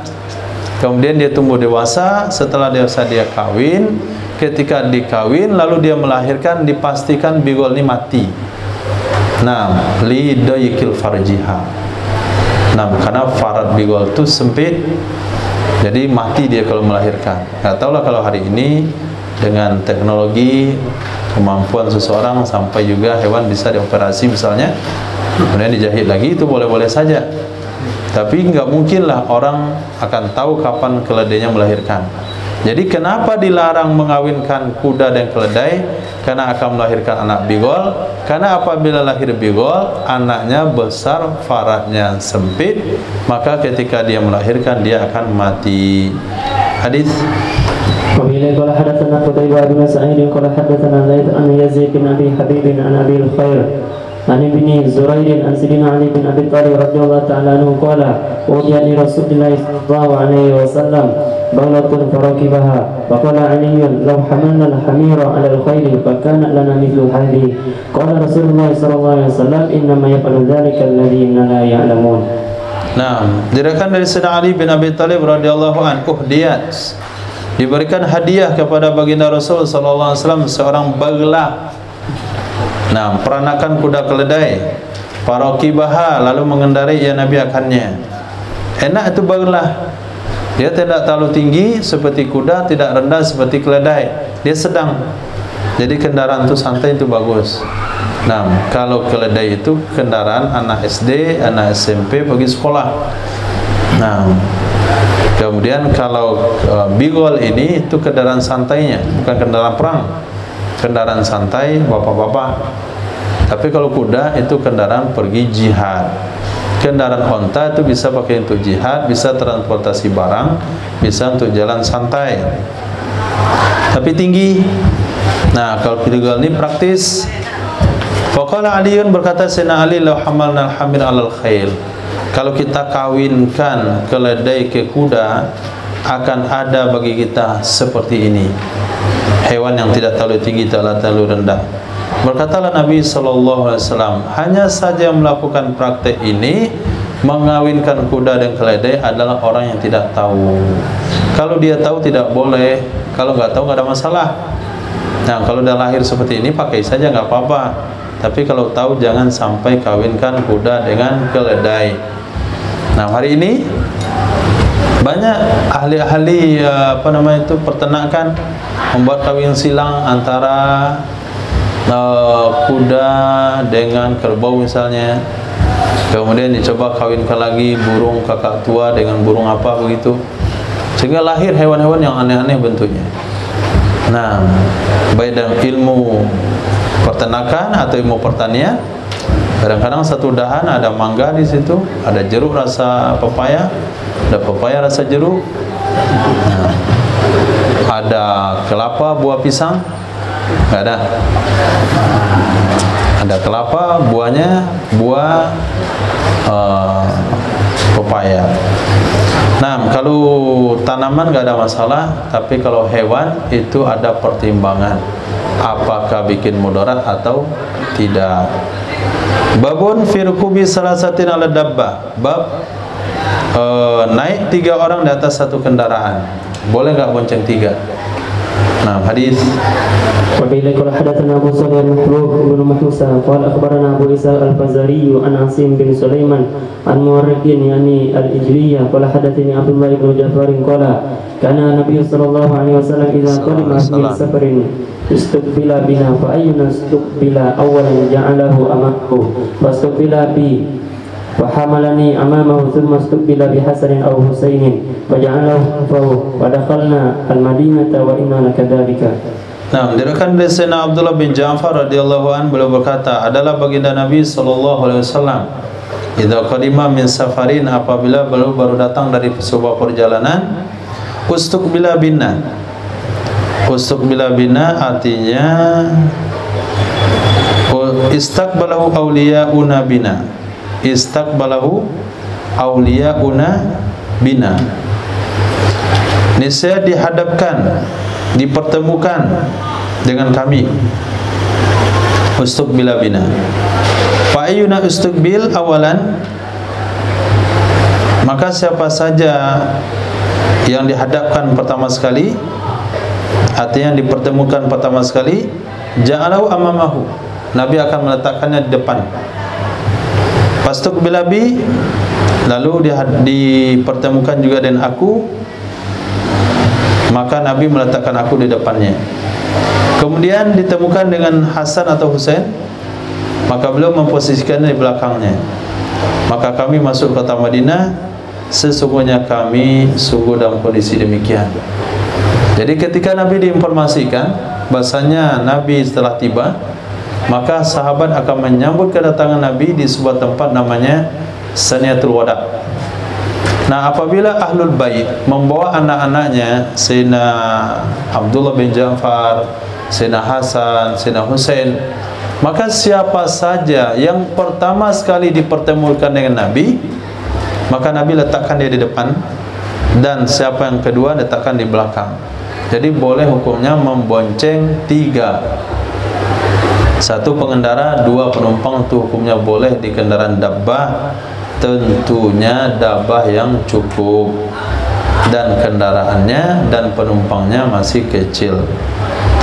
kemudian dia tumbuh dewasa, setelah dewasa dia kawin. Ketika dikawin, lalu dia melahirkan, dipastikan bigol ini mati. Nah, li dayikil farjiha. Nah, karena farad bigol itu sempit, jadi mati dia kalau melahirkan. Nggak tahu lah kalau hari ini dengan teknologi kemampuan seseorang sampai juga hewan bisa dioperasi misalnya, kemudian dijahit lagi, itu boleh-boleh saja. Tapi nggak mungkin lah orang akan tahu kapan keledainya melahirkan. Jadi kenapa dilarang mengawinkan kuda dan keledai? Karena akan melahirkan anak bigol. Karena apabila lahir bigol, anaknya besar, faradnya sempit, maka ketika dia melahirkan dia akan mati. Hadis. وبه قال حدثنا قتيبة بن سعيد قال حدثنا الليث عن يزيد بن أبي حبيب عن أبي الخير عن ابن زرير عن سيدنا علي بن أبي طالب رضي الله تعالى عنه قال أوتي لرسول الله صلى الله عليه وسلم بغلة فركبها فقال علي لو حملنا الحمير على الخيل فكانت لنا مثل هذه قال رسول الله صلى الله عليه وسلم إنما يفعل ذلك الذين لا يعلمون. Nah, diriwayatkan dari Sayyidina Ali bin Abi Thalib radhiyallahu anhu, diberikan hadiah kepada baginda Rasul sallallahu alaihi wasallam seorang baglah. Nah, peranakan kuda keledai. Farakibaha, lalu mengendarai ya Nabi akannya. Enak itu baglah. Dia tidak terlalu tinggi seperti kuda, tidak rendah seperti keledai. Dia sedang. Jadi kendaraan itu santai, itu bagus. Nah, kalau keledai itu kendaraan anak SD, anak SMP pergi sekolah. Nah, kemudian kalau bigol ini itu kendaraan santainya, bukan kendaraan perang. Kendaraan santai bapak-bapak. Tapi kalau kuda itu kendaraan pergi jihad. Kendaraan onta itu bisa pakai untuk jihad, bisa transportasi barang, bisa untuk jalan santai. Tapi tinggi. Nah, kalau bigol ini praktis. Faqala Aliun, berkata Sayyidina Ali, law hamalna al-hamir 'alal khail. Kalau kita kawinkan keledai ke kuda, akan ada bagi kita seperti ini. Hewan yang tidak terlalu tinggi, tidak terlalu rendah. Berkatalah Nabi SAW, hanya saja melakukan praktek ini, mengawinkan kuda dan keledai adalah orang yang tidak tahu. Kalau dia tahu tidak boleh, kalau nggak tahu nggak ada masalah. Nah, kalau udah lahir seperti ini pakai saja nggak apa-apa. Tapi kalau tahu jangan sampai kawinkan kuda dengan keledai. Nah, hari ini banyak ahli-ahli peternakan membuat kawin silang antara kuda dengan kerbau misalnya. Kemudian dicoba kawinkan lagi burung kakak tua dengan burung apa begitu, sehingga lahir hewan-hewan yang aneh-aneh bentuknya. Nah, baik dalam ilmu peternakan atau ilmu pertanian, kadang-kadang satu dahan ada mangga di situ, ada jeruk rasa pepaya, ada pepaya rasa jeruk, nah, ada kelapa buah pisang, nggak ada. Ada kelapa, buahnya buah pepaya. Nah, kalau tanaman nggak ada masalah, tapi kalau hewan itu ada pertimbangan, apakah bikin mudarat atau tidak. Babun firkubi salasatin ala dabbah. Bab naik 3 orang di atas satu kendaraan. Boleh nggak bonceng 3? Nah, hadis. وبه قال حدثنا أبو صالح المحبوب بن محوسة قال أخبرنا أبو إسحاق الفزاري عن عاصم بن سليمان عن مورق يعني الإجلية قال حدثني عبد الله بن جعفر قال كان النبي صلى الله عليه وسلم إذا قدم في سفر استقبل بنا فأينا استقبل أولا جعله أمامه فاستقبل بي فحملني أمامه ثم استقبل بحسن أو حسين فجعله خلفه ودخلنا المدينة وإنا لكذلك. Nah, diriwayatkan dari Sayyidina Abdullah bin Ja'far radhiyallahu anhu, beliau berkata, adalah baginda Nabi sallallahu alaihi wasallam, idza qadima min safarin, apabila beliau baru datang dari sebuah perjalanan, ustuqbila bina. Ustuqbila bina artinya istaqbalahu awliyauna bina. Istaqbalahu awliyauna bina. Niscaya dihadapkan, dipertemukan dengan kami. Ustuqbila bina. Fa ayyuna ustuqbil awalan, maka siapa saja yang dihadapkan pertama sekali, artinya dipertemukan pertama sekali, ja'alahu amamahu, Nabi akan meletakkannya di depan. Pastuk bilabi, lalu dipertemukan juga dengan aku, maka Nabi meletakkan aku di depannya. Kemudian ditemukan dengan Hasan atau Husain, maka beliau memposisikannya di belakangnya. Maka kami masuk kota Madinah, sesungguhnya kami sungguh dalam kondisi demikian. Jadi ketika Nabi diinformasikan bahasanya Nabi setelah tiba, maka sahabat akan menyambut kedatangan Nabi di sebuah tempat namanya Saniyatul Wada. Nah, apabila Ahlul Bait membawa anak-anaknya, Sayyidina Abdullah bin Ja'far, Sayyidina Hasan, Sayyidina Husain, maka siapa saja yang pertama sekali dipertemukan dengan Nabi, maka Nabi letakkan dia di depan, dan siapa yang kedua letakkan di belakang. Jadi boleh hukumnya membonceng 3. 1 pengendara, 2 penumpang, itu hukumnya boleh di kendaraan dabbah, tentunya dabbah yang cukup dan kendaraannya dan penumpangnya masih kecil.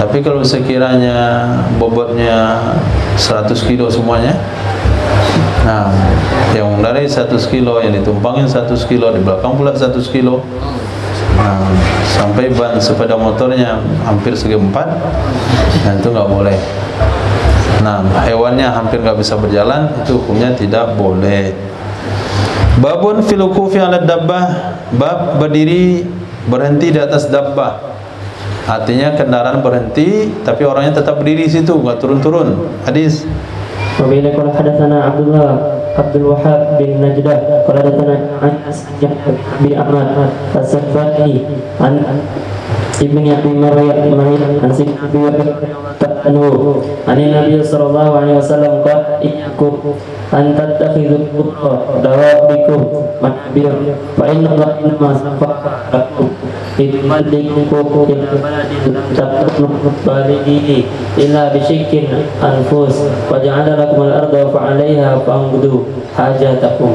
Tapi kalau sekiranya bobotnya 100 kilo semuanya, nah yang dari 100 kilo, yang ditumpangin 100 kilo, di belakang pula 100 kilo, nah sampai ban sepeda motornya hampir segi 4, nah itu nggak boleh. Nah, hewannya hampir nggak bisa berjalan, itu hukumnya tidak boleh. Babun fil wuqufi 'ala dabbah, bab berdiri berhenti di atas dabbah. Artinya kendaraan berhenti tapi orangnya tetap berdiri di situ, nggak turun-turun. Hadis. Wa bihi qala hadatsana Abdul Wahhab bin Najdah qala hadatsana Anas bin Ahmad as-Safari an Ibn Abi Maryam an Sibbi anhu ani Nabi sallallahu alaihi wasallam qala iyakum an tattakhidhu dawabikum manabir fa inna Allah safaqakum idmadikum ila baladin taqnu balighi illa bisyikkin anfus wa ja'ala lakum al-ardha fa 'alayha fa'budu hajatakum.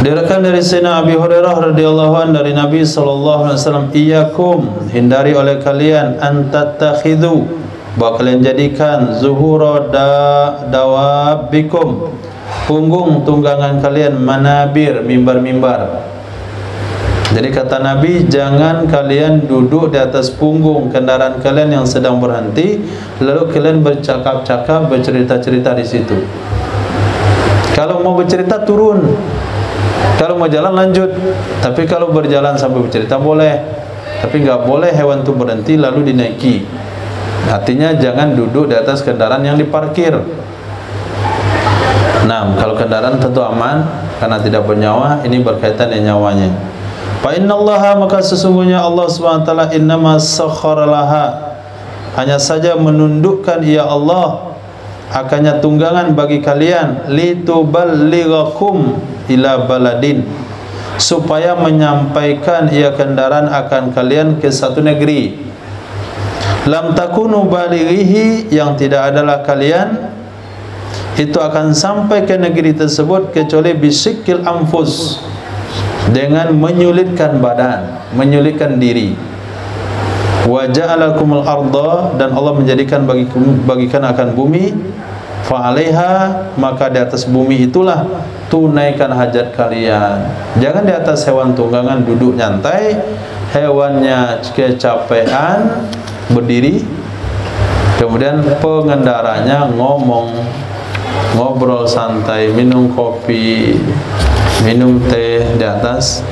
Diriwayatkan dari Sayyidina Abi Hurairah radhiyallahu anhu dari Nabi sallallahu alaihi wasallam, iyakum, hindari oleh kalian, antattakhidhu, bahwa kalian jadikan zuhura dawabikum, punggung tunggangan kalian, manabir, mimbar-mimbar. Jadi kata Nabi, jangan kalian duduk di atas punggung kendaraan kalian yang sedang berhenti lalu kalian bercakap-cakap, bercerita-cerita di situ. Kalau mau bercerita turun, kalau mau jalan lanjut. Tapi kalau berjalan sambil bercerita boleh. Tapi nggak boleh hewan itu berhenti lalu dinaiki. Artinya jangan duduk di atas kendaraan yang diparkir. Nah, kalau kendaraan tentu aman karena tidak bernyawa, ini berkaitan dengan nyawanya. Fa innallaha, maka sesungguhnya Allah Subhanahu wa taala, innama sakhkhara laha, hanya saja menundukkan ia Allah akannya tunggangan bagi kalian, lituballighakum ila baladin, supaya menyampaikan ia kendaraan akan kalian ke satu negeri, lam takunu balighihi, yang tidak adalah kalian itu akan sampai ke negeri tersebut kecuali bisyikil anfus, dengan menyulitkan badan, menyulitkan diri. Wa ja'alakumul arda, dan Allah menjadikan bagikan akan bumi, fa 'alaiha, maka di atas bumi itulah tunaikan hajat kalian. Jangan di atas hewan tunggangan duduk nyantai, hewannya kecapean berdiri, kemudian pengendaranya ngobrol santai, minum kopi, minum teh di atas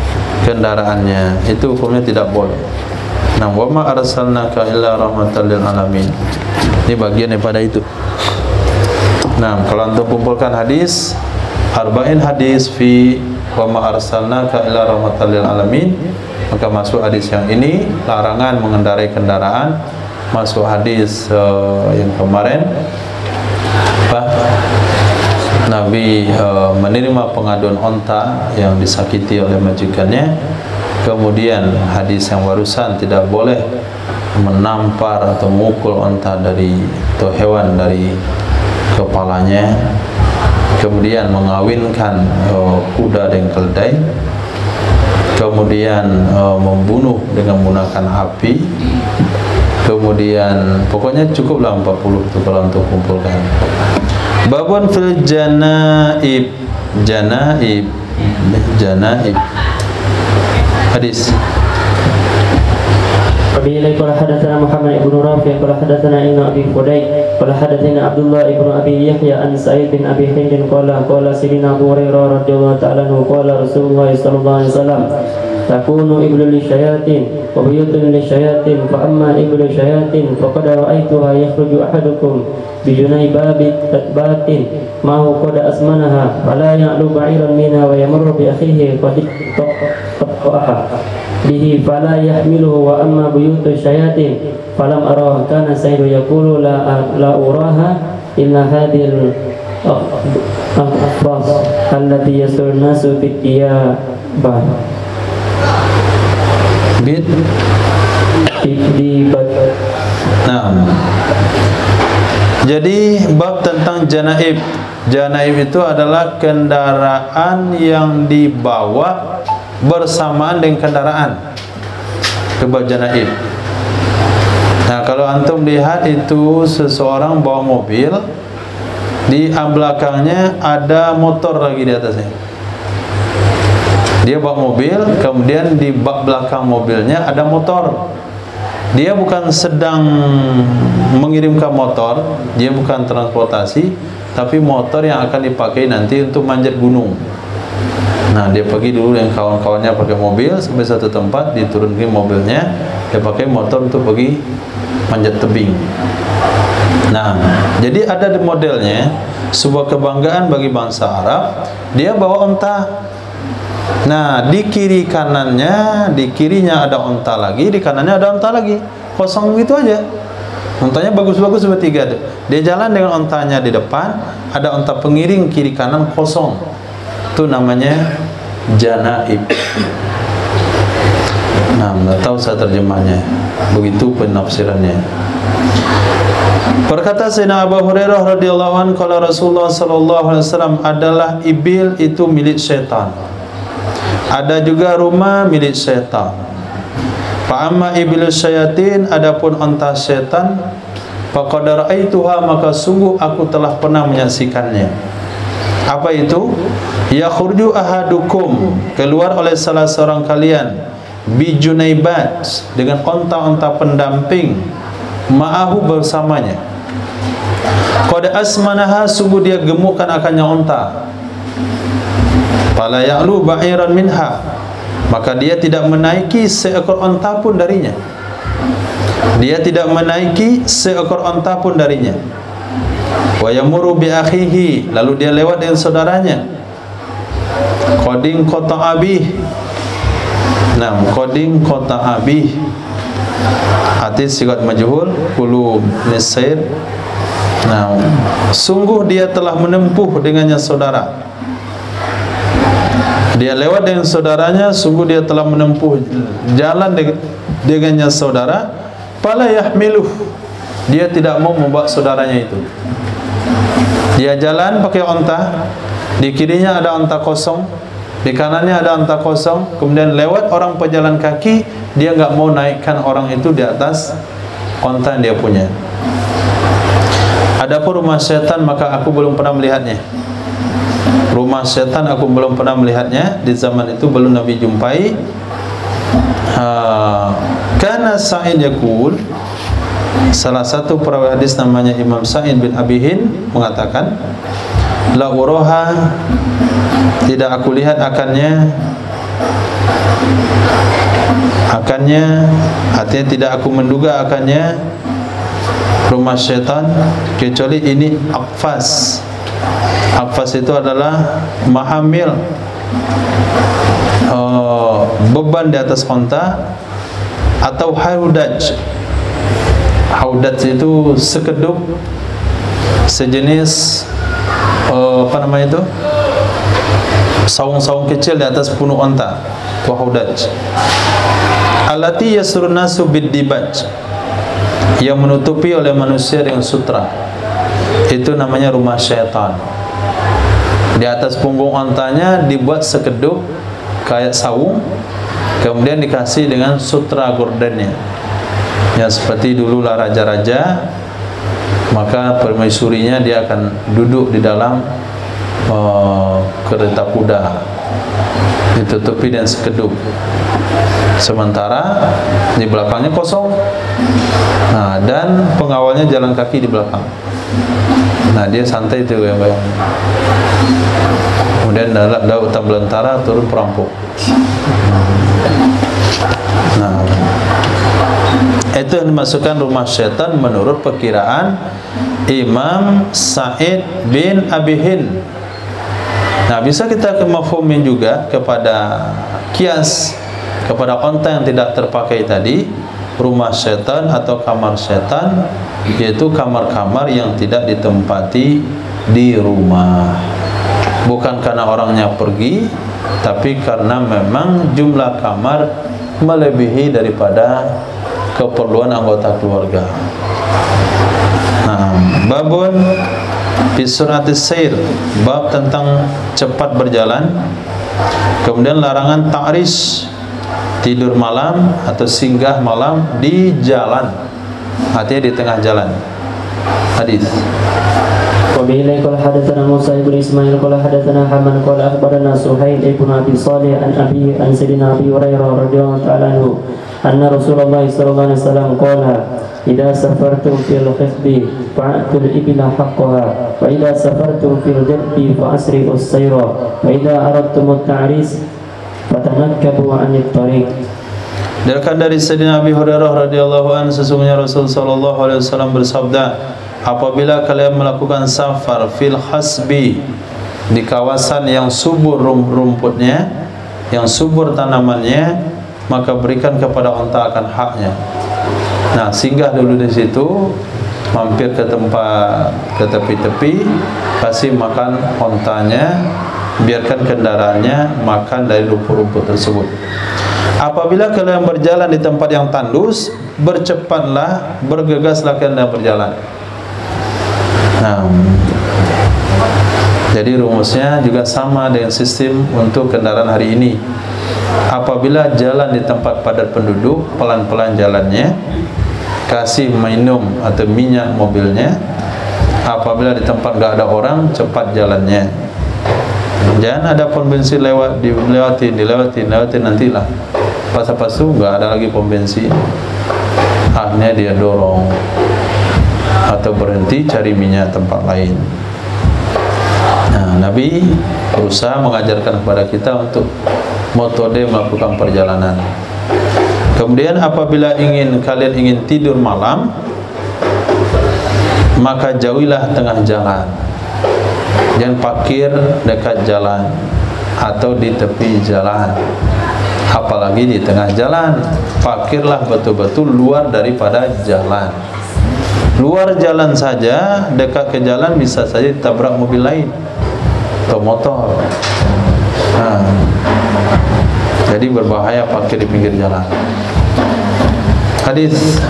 kendaraannya. Itu hukumnya tidak boleh. Nah, wa ma arsalnaka illa rahmatan lil alamin. Ini bagian daripada itu. Nah, kalau untuk kumpulkan hadis, arba'in hadis fi wa ma arsalnaka illa rahmatan lil alamin, maka masuk hadis yang ini, larangan mengendarai kendaraan. Masuk hadis yang kemarin, Nabi menerima pengaduan onta yang disakiti oleh majikannya. Kemudian hadis yang barusan, tidak boleh menampar atau memukul onta atau hewan dari kepalanya. Kemudian mengawinkan kuda dengan keledai. Kemudian membunuh dengan menggunakan api. Kemudian pokoknya cukuplah 40 itu kalau untuk kumpulkan. Babun fil janaib. Janaib hadis. Wabillahi qala hadatsana Muhammad ibn Rafi' qala hadatsana Ibnu Abi Fudayk qala hadatsana Abdullah ibn Abi Yahya an Sa'id bin Abi Hind qala sayyidina Abu Hurairah radhiyallahu ta'ala anhu qala Rasulullah sallallahu alaihi wasallam takunu iblu lisyayatin wa buyutun lisyayatin fa amma iblu syayatin faqad ra'aituha yakhruju ahadukum bijunai batin ma'hu qad asmanaha fala ya'lu ba'iran minha wa yamurru bi akhihi qad taqaha bihi fala yahmiluhu wa amma buyutu syayatin falam araha kana sayyidu yaqulu la uraha illa hadhil akhbas allati yasul nasu bid diyabah bid di nah. Jadi bab tentang janaib. Janaib itu adalah kendaraan yang dibawa bersamaan dengan kendaraan. Itu bab janaib. Nah, kalau antum lihat itu seseorang bawa mobil, di belakangnya ada motor lagi di atasnya. Dia bawa mobil, kemudian di bak belakang mobilnya ada motor. Dia bukan sedang mengirimkan motor, dia bukan transportasi, tapi motor yang akan dipakai nanti untuk manjat gunung. Nah, dia pergi dulu dengan kawan-kawannya pakai mobil sampai satu tempat, diturunkan mobilnya, dia pakai motor untuk pergi manjat tebing. Nah, jadi ada modelnya, sebuah kebanggaan bagi bangsa Arab, dia bawa onta. Nah, di kiri kanannya, di kirinya ada onta lagi, di kanannya ada onta lagi, kosong gitu aja. Ontanya bagus-bagus bertiga. Dia jalan dengan ontanya di depan, ada onta pengiring kiri kanan kosong. Itu namanya janaib. Nah, nggak tahu saya terjemahnya. Begitu penafsirannya. Berkata Sayyidina Abu Hurairah radhiyallahu anhu, kalau Rasulullah sallallahu alaihi wasallam adalah ibil itu milik syaitan. Ada juga rumah milik syaitan. Fa amma ibilus syayatin, adapun onta syaitan, faqad ra'aituha, maka sungguh aku telah pernah menyaksikannya. Apa itu? Yakhruju ahadukum, keluar oleh salah seorang kalian, bijunaibat, dengan onta-onta pendamping, ma'ahu bersamanya. Qad asmanaha, sungguh dia gemukkan akannya onta. Fala ya'lu ba'iran minha, maka dia tidak menaiki seekor onta pun darinya. Dia tidak menaiki seekor onta pun darinya. Wa yamuru bi akhihi, lalu dia lewat dengan saudaranya. Qadin qata abih. Nah, qadin qata abih. Hati sigat majhul kulu nisair. Nah, sungguh dia telah menempuh dengannya saudara. Dia lewat dengan saudaranya, sungguh dia telah menempuh jalan dengannya saudara. Fala yahmiluh, dia tidak mau membawa saudaranya itu. Dia jalan pakai onta, di kirinya ada onta kosong, di kanannya ada onta kosong, kemudian lewat orang pejalan kaki, dia nggak mau naikkan orang itu di atas onta yang dia punya. Adapun rumah setan, maka aku belum pernah melihatnya. Rumah setan aku belum pernah melihatnya, di zaman itu belum Nabi jumpai. Karena Sa'id yaqul, salah satu perawi hadis namanya Imam Sa'id bin Abi Hind mengatakan, la uraha, tidak aku lihat akannya, artinya tidak aku menduga akannya rumah setan, kecuali ini akfas. Akfas itu adalah mahamil beban di atas onta, atau haudaj. Haudaj itu sekedup, sejenis apa namanya itu, saung-saung kecil di atas punuk onta. Itu haudaj. Allati yasrun nasu bid-dibaj, yang menutupi oleh manusia dengan sutra. Itu namanya rumah syaitan. Di atas punggung ontanya dibuat sekedup kayak saung, kemudian dikasih dengan sutra gordennya. Ya seperti dululah raja-raja, maka permaisurinya dia akan duduk di dalam kereta kuda, ditutupi dan sekedup, sementara di belakangnya kosong. Nah, dan pengawalnya jalan kaki di belakang. Nah, dia santai itu goyang-goyang. Kemudian Dautan belantara turun perampok. Nah, itu yang dimasukkan rumah syaitan menurut perkiraan Imam Sa'id bin Abi Hind. Nah, bisa kita mafhumin juga kepada kias, kepada onta yang tidak terpakai tadi, rumah syaitan atau kamar syaitan, yaitu kamar-kamar yang tidak ditempati di rumah. Bukan karena orangnya pergi, tapi karena memang jumlah kamar melebihi daripada keperluan anggota keluarga. Nah, babun fi suratis sair, bab tentang cepat berjalan. Kemudian larangan ta'ris, tidur malam atau singgah malam di jalan, artinya di tengah jalan. Hadis. وبه قال حدثنا موسى بن اسماعيل قال حدثنا حماد قال اخبرنا سهيل بن ابي صالح عن ابي عن سيدنا ابي هريره رضي الله تعالى عنه ان رسول الله صلى الله عليه وسلم قال اذا سافرتم في الخصب فاعطوا الابل حقها واذا سافرتم في الجب فاسرعوا السير واذا اردتم التعريس فتنكبوا عن الطريق. Dari Sayyidina Abi Hurairah radhiyallahu anhu, sesungguhnya Rasul sallallahu alaihi wasallam bersabda, apabila kalian melakukan safar fil khasbi, di kawasan yang subur rumputnya, yang subur tanamannya, maka berikan kepada unta akan haknya. Nah, singgah dulu di situ, mampir ke tempat, ke tepi-tepi, kasih makan untanya, biarkan kendaraannya makan dari rumput-rumput tersebut. Apabila kalian berjalan di tempat yang tandus, bercepatlah, bergegaslah kalian dalam berjalan. Nah, jadi rumusnya juga sama dengan sistem untuk kendaraan hari ini. Apabila jalan di tempat padat penduduk, pelan-pelan jalannya, kasih minum atau minyak mobilnya. Apabila di tempat gak ada orang, cepat jalannya. Jangan ada pom bensin lewat, dilewatin nantilah pas-pas itu nggak ada lagi pom bensin, akhirnya dia dorong atau berhenti cari minyak tempat lain. Nah, Nabi berusaha mengajarkan kepada kita untuk metode melakukan perjalanan. Kemudian apabila kalian ingin tidur malam, maka jauhilah tengah jalan. Jangan parkir dekat jalan atau di tepi jalan, apalagi di tengah jalan. Parkirlah betul-betul luar daripada jalan. Luar jalan saja, dekat ke jalan bisa saja ditabrak mobil lain atau motor. Nah, jadi berbahaya parkir di pinggir jalan. Hadis.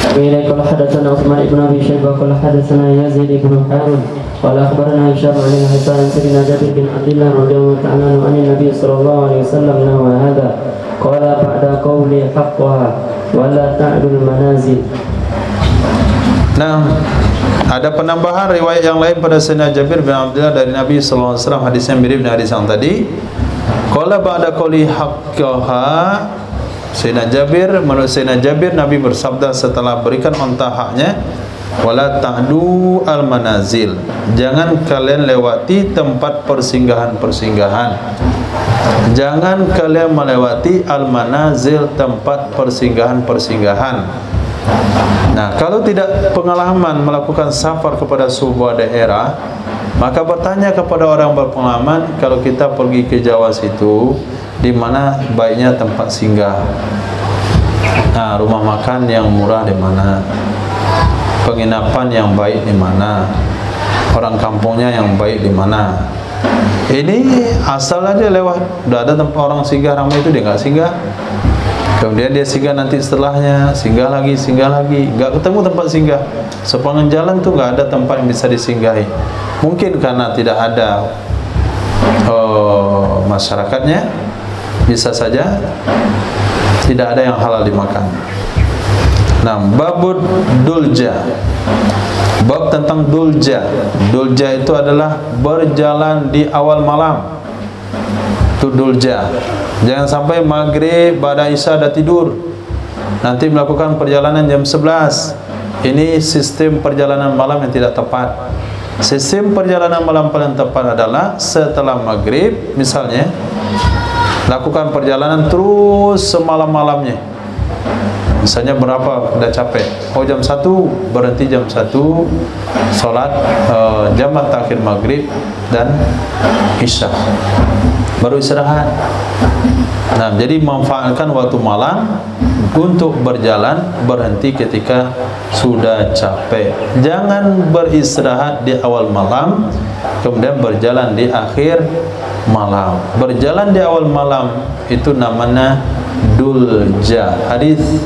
وإليه قال حدثنا عثمان بن أبي شيبة قال حدثنا يزيد بن هارون قال أخبرنا هشام عن الحسن سيدنا جابر بن عبد الله رضي الله تعالى عنه عن النبي صلى الله عليه وسلم نحو هذا قال بعد قولي حقها ولا تعدوا المنازل. Nah, ada penambahan riwayat yang lain pada Sayyidina Jabir bin Abdullah dari Nabi sallallahu alaihi wasallam, hadisnya mirip dengan hadis yang tadi. Qala ba'da qouli haqqaha, Sayyidina Jabir, menurut Sayyidina Jabir, Nabi bersabda setelah berikan unta haknya, wala ta'du al-manazil, jangan kalian lewati tempat persinggahan-persinggahan. Jangan kalian melewati al-manazil, tempat persinggahan-persinggahan. Nah, kalau tidak pengalaman melakukan safar kepada sebuah daerah, maka bertanya kepada orang berpengalaman, kalau kita pergi ke Jawa situ, di mana baiknya tempat singgah? Nah, rumah makan yang murah di mana? Penginapan yang baik di mana? Orang kampungnya yang baik di mana? Ini asal aja lewat, udah ada tempat orang singgah ramai itu dia nggak singgah. Kemudian dia singgah nanti setelahnya, singgah lagi, nggak ketemu tempat singgah. Sepanjang jalan tuh nggak ada tempat yang bisa disinggahi. Mungkin karena tidak ada masyarakatnya, bisa saja tidak ada yang halal dimakan. Nah, babud dulja. Bab tentang dulja. Dulja itu adalah berjalan di awal malam. Itu dulja. Jangan sampai maghrib, pada isya dah tidur. Nanti melakukan perjalanan jam 11. Ini sistem perjalanan malam yang tidak tepat. Sistem perjalanan malam paling tepat adalah setelah maghrib, misalnya, lakukan perjalanan terus semalam-malamnya. Misalnya berapa dah capek? Oh, jam 1 berhenti jam 1, solat jamak takhir maghrib dan isya, baru istirahat. Nah, jadi manfaatkan waktu malam untuk berjalan, berhenti ketika sudah capek. Jangan beristirahat di awal malam kemudian berjalan di akhir malam. Berjalan di awal malam itu namanya dulja. Hadis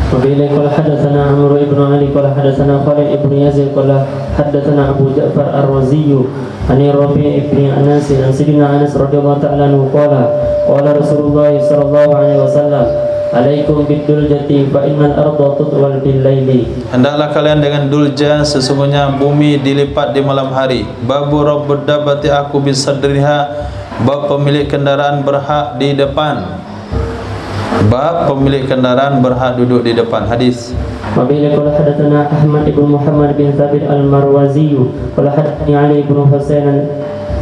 وبه قال حدثنا عمرو بن علي قال حدثنا خالد بن يزيد قال حدثنا أبو جعفر الرازي عن الربيع بن أنس عن سيدنا أنس رضي الله تعالى عنه قال قال رسول الله صلى الله عليه وسلم عليكم بالدلجة فإن الأرض تطول بالليل. Hendaklah kalian dengan dulja, sesungguhnya bumi dilipat di malam hari. Babu rabbud dabbati aku bisadriha, bab pemilik kendaraan berhak di depan. Bab pemilik kendaraan berhak duduk di depan. Hadis. Wabillahi qala hadatsana Ahmad ibn Muhammad bin Thabit al-Marwazi qala hadatsani Ali ibn Husain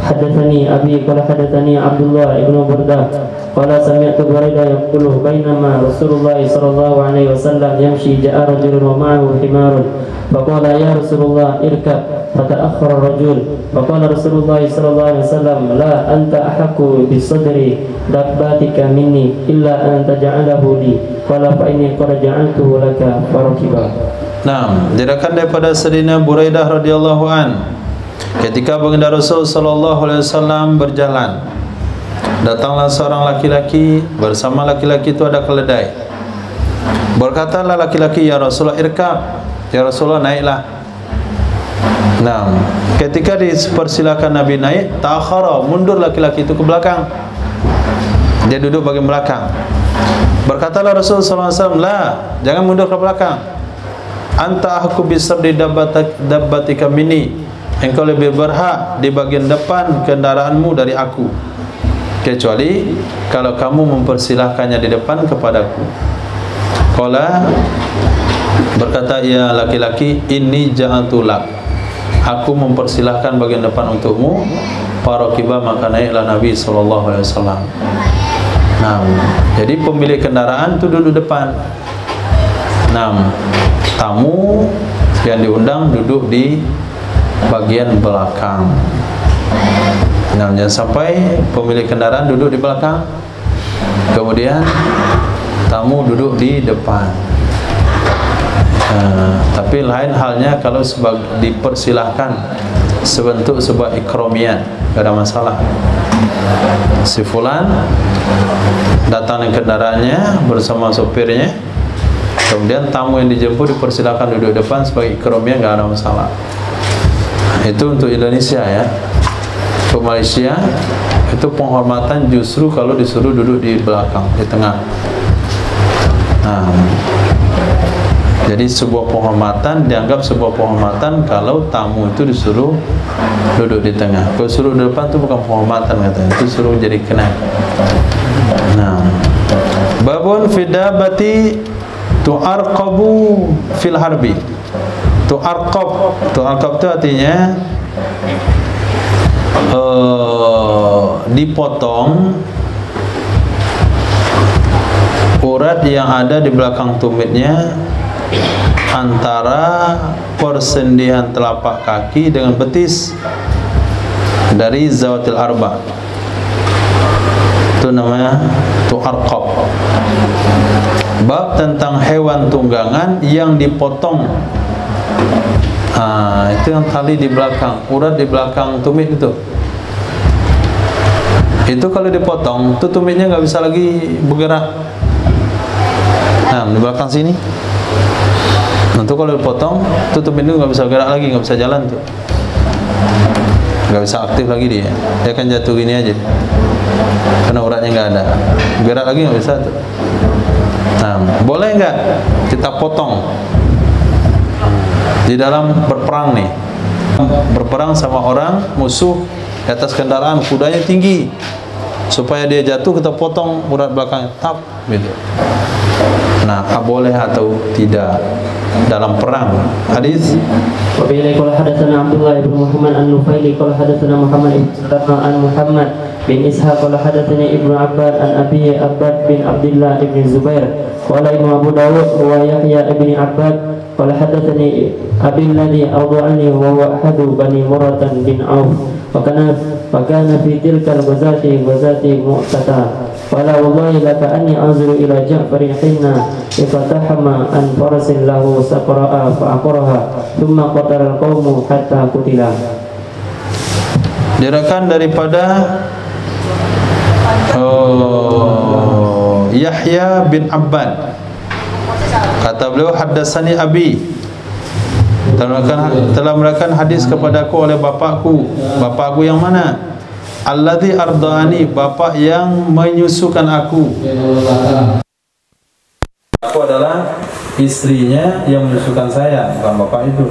hadatsani Abi qala hadatsani Abdullah ibn Burdah qala sami'tu Buraidah yaqulu bainama Rasulullah sallallahu alaihi wasallam yamshi ja'a rajulun wa ma'ahu himarun faqala ya Rasulullah irkab fata'akhkhara ar-rajul faqala Rasulullah sallallahu alaihi wasallam la anta ahqqu bisadri dabbatika minni illa an taj'alahu li qala fa inni qad ja'altuhu laka farakiba. Nah, diriwayatkan daripada Sayyidina Buraidah radhiyallahu an, ketika baginda Rasul sallallahu alaihi wasallam berjalan, datanglah seorang laki-laki, bersama laki-laki itu ada keledai. Berkatalah laki-laki, ya Rasulullah irkab, ya Rasulullah naiklah. Nah, ketika dipersilakan Nabi naik, ta'akhara, mundur laki-laki itu ke belakang. Dia duduk bagian belakang. Berkatalah Rasul sallallahu alaihi wasallam, la, jangan mundur ke belakang. Anta ahqqu bisabri dabbatika minni. Engkau lebih berhak di bagian depan kendaraanmu dari aku, kecuali kalau kamu mempersilahkannya di depan kepadaku. Qala, berkata ia laki-laki, ini ja'altulak, aku mempersilahkan bagian depan untukmu. Farakiba, maka naiklah Nabi sallallahu alaihi wasallam. Nah, jadi pemilik kendaraan itu duduk depan. Nah, tamu yang diundang duduk di bagian belakang. Nah, jangan sampai pemilik kendaraan duduk di belakang, kemudian tamu duduk di depan. Tapi lain halnya kalau dipersilahkan sebentuk sebuah ikromian, tidak ada masalah. Si fulan datang dengan kendaraannya bersama sopirnya, kemudian tamu yang dijemput dipersilahkan duduk depan sebagai ikromian, tidak ada masalah. Itu untuk Indonesia ya. Untuk Malaysia itu penghormatan justru kalau disuruh duduk di belakang, di tengah. Nah, jadi sebuah penghormatan, dianggap sebuah penghormatan kalau tamu itu disuruh duduk di tengah. Kalau suruh di depan itu bukan penghormatan katanya, itu suruh jadi kena. Nah, babun fidabati tu'arqabu fil harbi. Tu'arqab itu artinya dipotong urat yang ada di belakang tumitnya antara persendian telapak kaki dengan betis dari zawatil arba. Itu namanya tu'arqab. Bab tentang hewan tunggangan yang dipotong. Itu yang tali di belakang, urat di belakang tumit itu. Itu kalau dipotong, itu tumitnya nggak bisa lagi bergerak. Nah, di belakang sini. Nanti kalau dipotong, itu tumit itu nggak bisa gerak lagi, nggak bisa jalan tuh, nggak bisa aktif lagi dia. Dia akan jatuh gini aja, karena uratnya nggak ada. Gerak lagi nggak bisa tuh. Nah, boleh nggak kita potong di dalam berperang nih, berperang sama orang musuh di atas kendaraan, kudanya tinggi, supaya dia jatuh kita potong urat belakang, tap gitu. Nah, boleh atau tidak dalam perang? Hadis. Wa bihi qala hadatsana Abdullah bin Muhammad an-Nufaili qala hadatsana Muhammad bin Sulaiman an Muhammad bin Ishaq qala hadatsani Ibnu Abbad an Abi Abbad bin Abdullah bin Zubair qala Ibnu Abu Dawud wa Yahya bin Abbad qala hadatsani Abi alladhi awda'ani wa huwa ahadu bani Murrah bin Auf wa kana fi tilka al-ghazati Mu'tata qala wallahi laka anni anzuru ila Ja'farin hinna ifatahama an farasin lahu saqra'a fa aqraha thumma qatala al-qawmu hatta qutila. Diriwayatkan daripada Yahya bin Abbad, kata beliau haddatsani abi, telah meriwayatkan hadis kepadaku oleh bapakku. Bapakku yang mana? Alladzi ardani, bapak yang menyusukan aku. Aku adalah istrinya yang menyusukan saya, bukan bapak itu.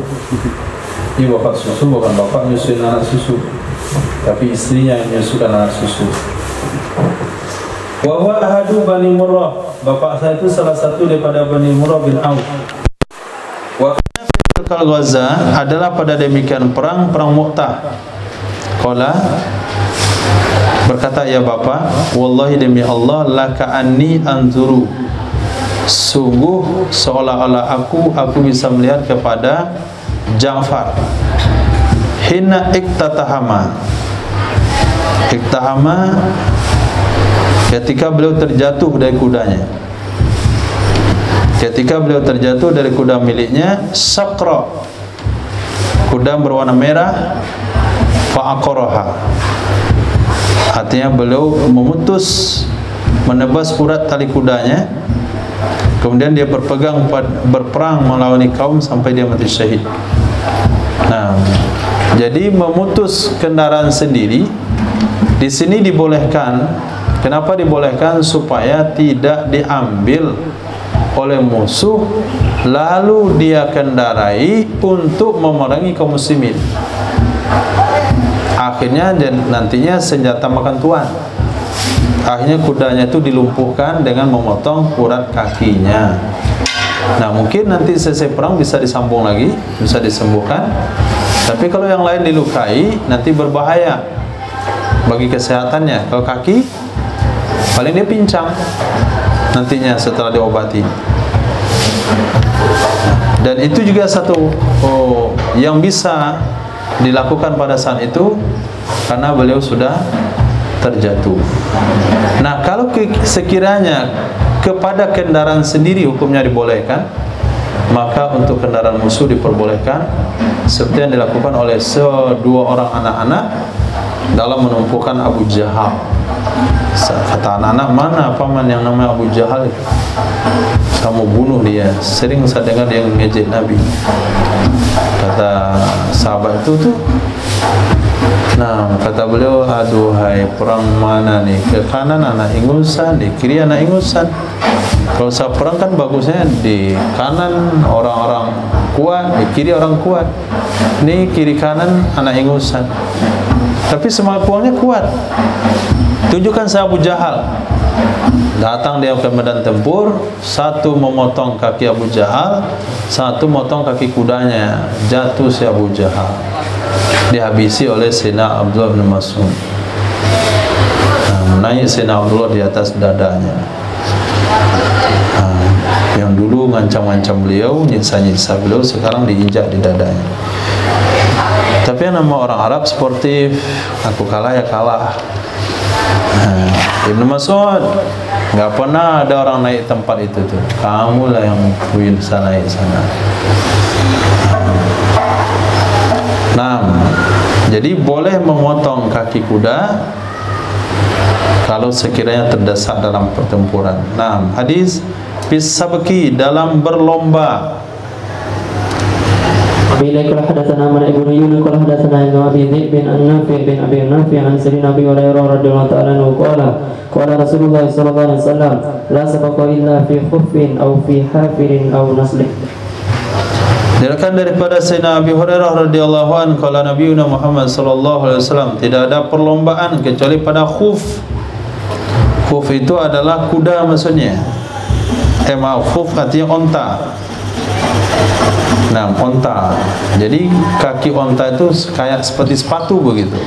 Ini bapak susu, bukan bapak menyusuin anak susu, tapi istrinya yang menyusukan anak susu. Wa huwa ahadu bani Murrah, bapak saya itu salah satu daripada Bani Murrah bin Auf. Wa kana Gaza adalah pada demikian perang Mu'tah. Qala, berkata ya bapak, wallahi demi Allah, laka anni anzuru, sungguh seolah-olah aku bisa melihat kepada Ja'far hina iktahama, ketika beliau terjatuh dari kudanya, ketika beliau terjatuh dari kuda miliknya, saqra, kuda berwarna merah, fa'aqaraha, artinya beliau menebas urat tali kudanya, kemudian dia berperang melawan kaum sampai dia mati syahid. Nah, jadi memutus kendaraan sendiri di sini dibolehkan. Kenapa dibolehkan? Supaya tidak diambil oleh musuh lalu dia kendarai untuk memerangi kaum muslimin. Akhirnya dan nantinya senjata makan tuan. Akhirnya kudanya itu dilumpuhkan dengan memotong urat kakinya. Nah, mungkin nanti selesai perang bisa disambung lagi, bisa disembuhkan. Tapi kalau yang lain dilukai, nanti berbahaya bagi kesehatannya. Kalau kaki, paling dia pincang nantinya setelah diobati. Dan itu juga satu yang bisa dilakukan pada saat itu karena beliau sudah terjatuh. Nah, kalau sekiranya kepada kendaraan sendiri hukumnya dibolehkan, maka untuk kendaraan musuh diperbolehkan, seperti yang dilakukan oleh dua orang anak-anak dalam menumpukan Abu Jahal. Kata anak-anak, mana paman yang namanya Abu Jahal itu? Kamu bunuh dia. Sering saya dengar dia ngejek Nabi. Kata sahabat itu tuh, nah kata beliau, aduhai perang mana nih? Ke kanan anak ingusan, di kiri anak ingusan. Kalau saya perang kan bagusnya di kanan orang-orang kuat, di kiri orang kuat. Ini kiri kanan anak ingusan. Tapi semangat puangnya kuat. Tunjukkan saya Abu Jahal. Datang dia ke medan tempur, satu memotong kaki Abu Jahal, satu memotong kaki kudanya. Jatuh si Abu Jahal, dihabisi oleh Sayyidina Abdullah bin Mas'ud. Naik Sayyidina Abdullah di atas dadanya. Yang dulu ngancam-ngancam beliau, nyiksa-nyiksa beliau, sekarang diinjak di dadanya. Tapi yang nama orang Arab sportif, aku kalah ya kalah. Ibnu Mas'ud, nggak pernah ada orang naik tempat itu tuh. Kamulah yang bisa naik sana. Nah, jadi boleh memotong kaki kuda kalau sekiranya terdesak dalam pertempuran. Nah, hadis fisabki, dalam berlomba. Bila qala hadatsana Ahmad ibn Yunus qala hadatsana Ibnu Abi Dzib bin An-Nafi' bin Abi Nafi' an Sayyidina Abi Hurairah radhiyallahu ta'ala anhu qala Qala Rasulullah sallallahu alaihi wasallam la sabaqa illa fi khuffin aw fi hafirin aw naslih. Diriwayatkan daripada Sayyidina Abi Hurairah radhiyallahu anhu qala Nabi Muhammad sallallahu alaihi wasallam tidak ada perlombaan kecuali pada khuf. Khuf itu adalah kuda maksudnya. Khuf artinya onta. Nah, onta. Jadi kaki onta itu kayak seperti sepatu begitu.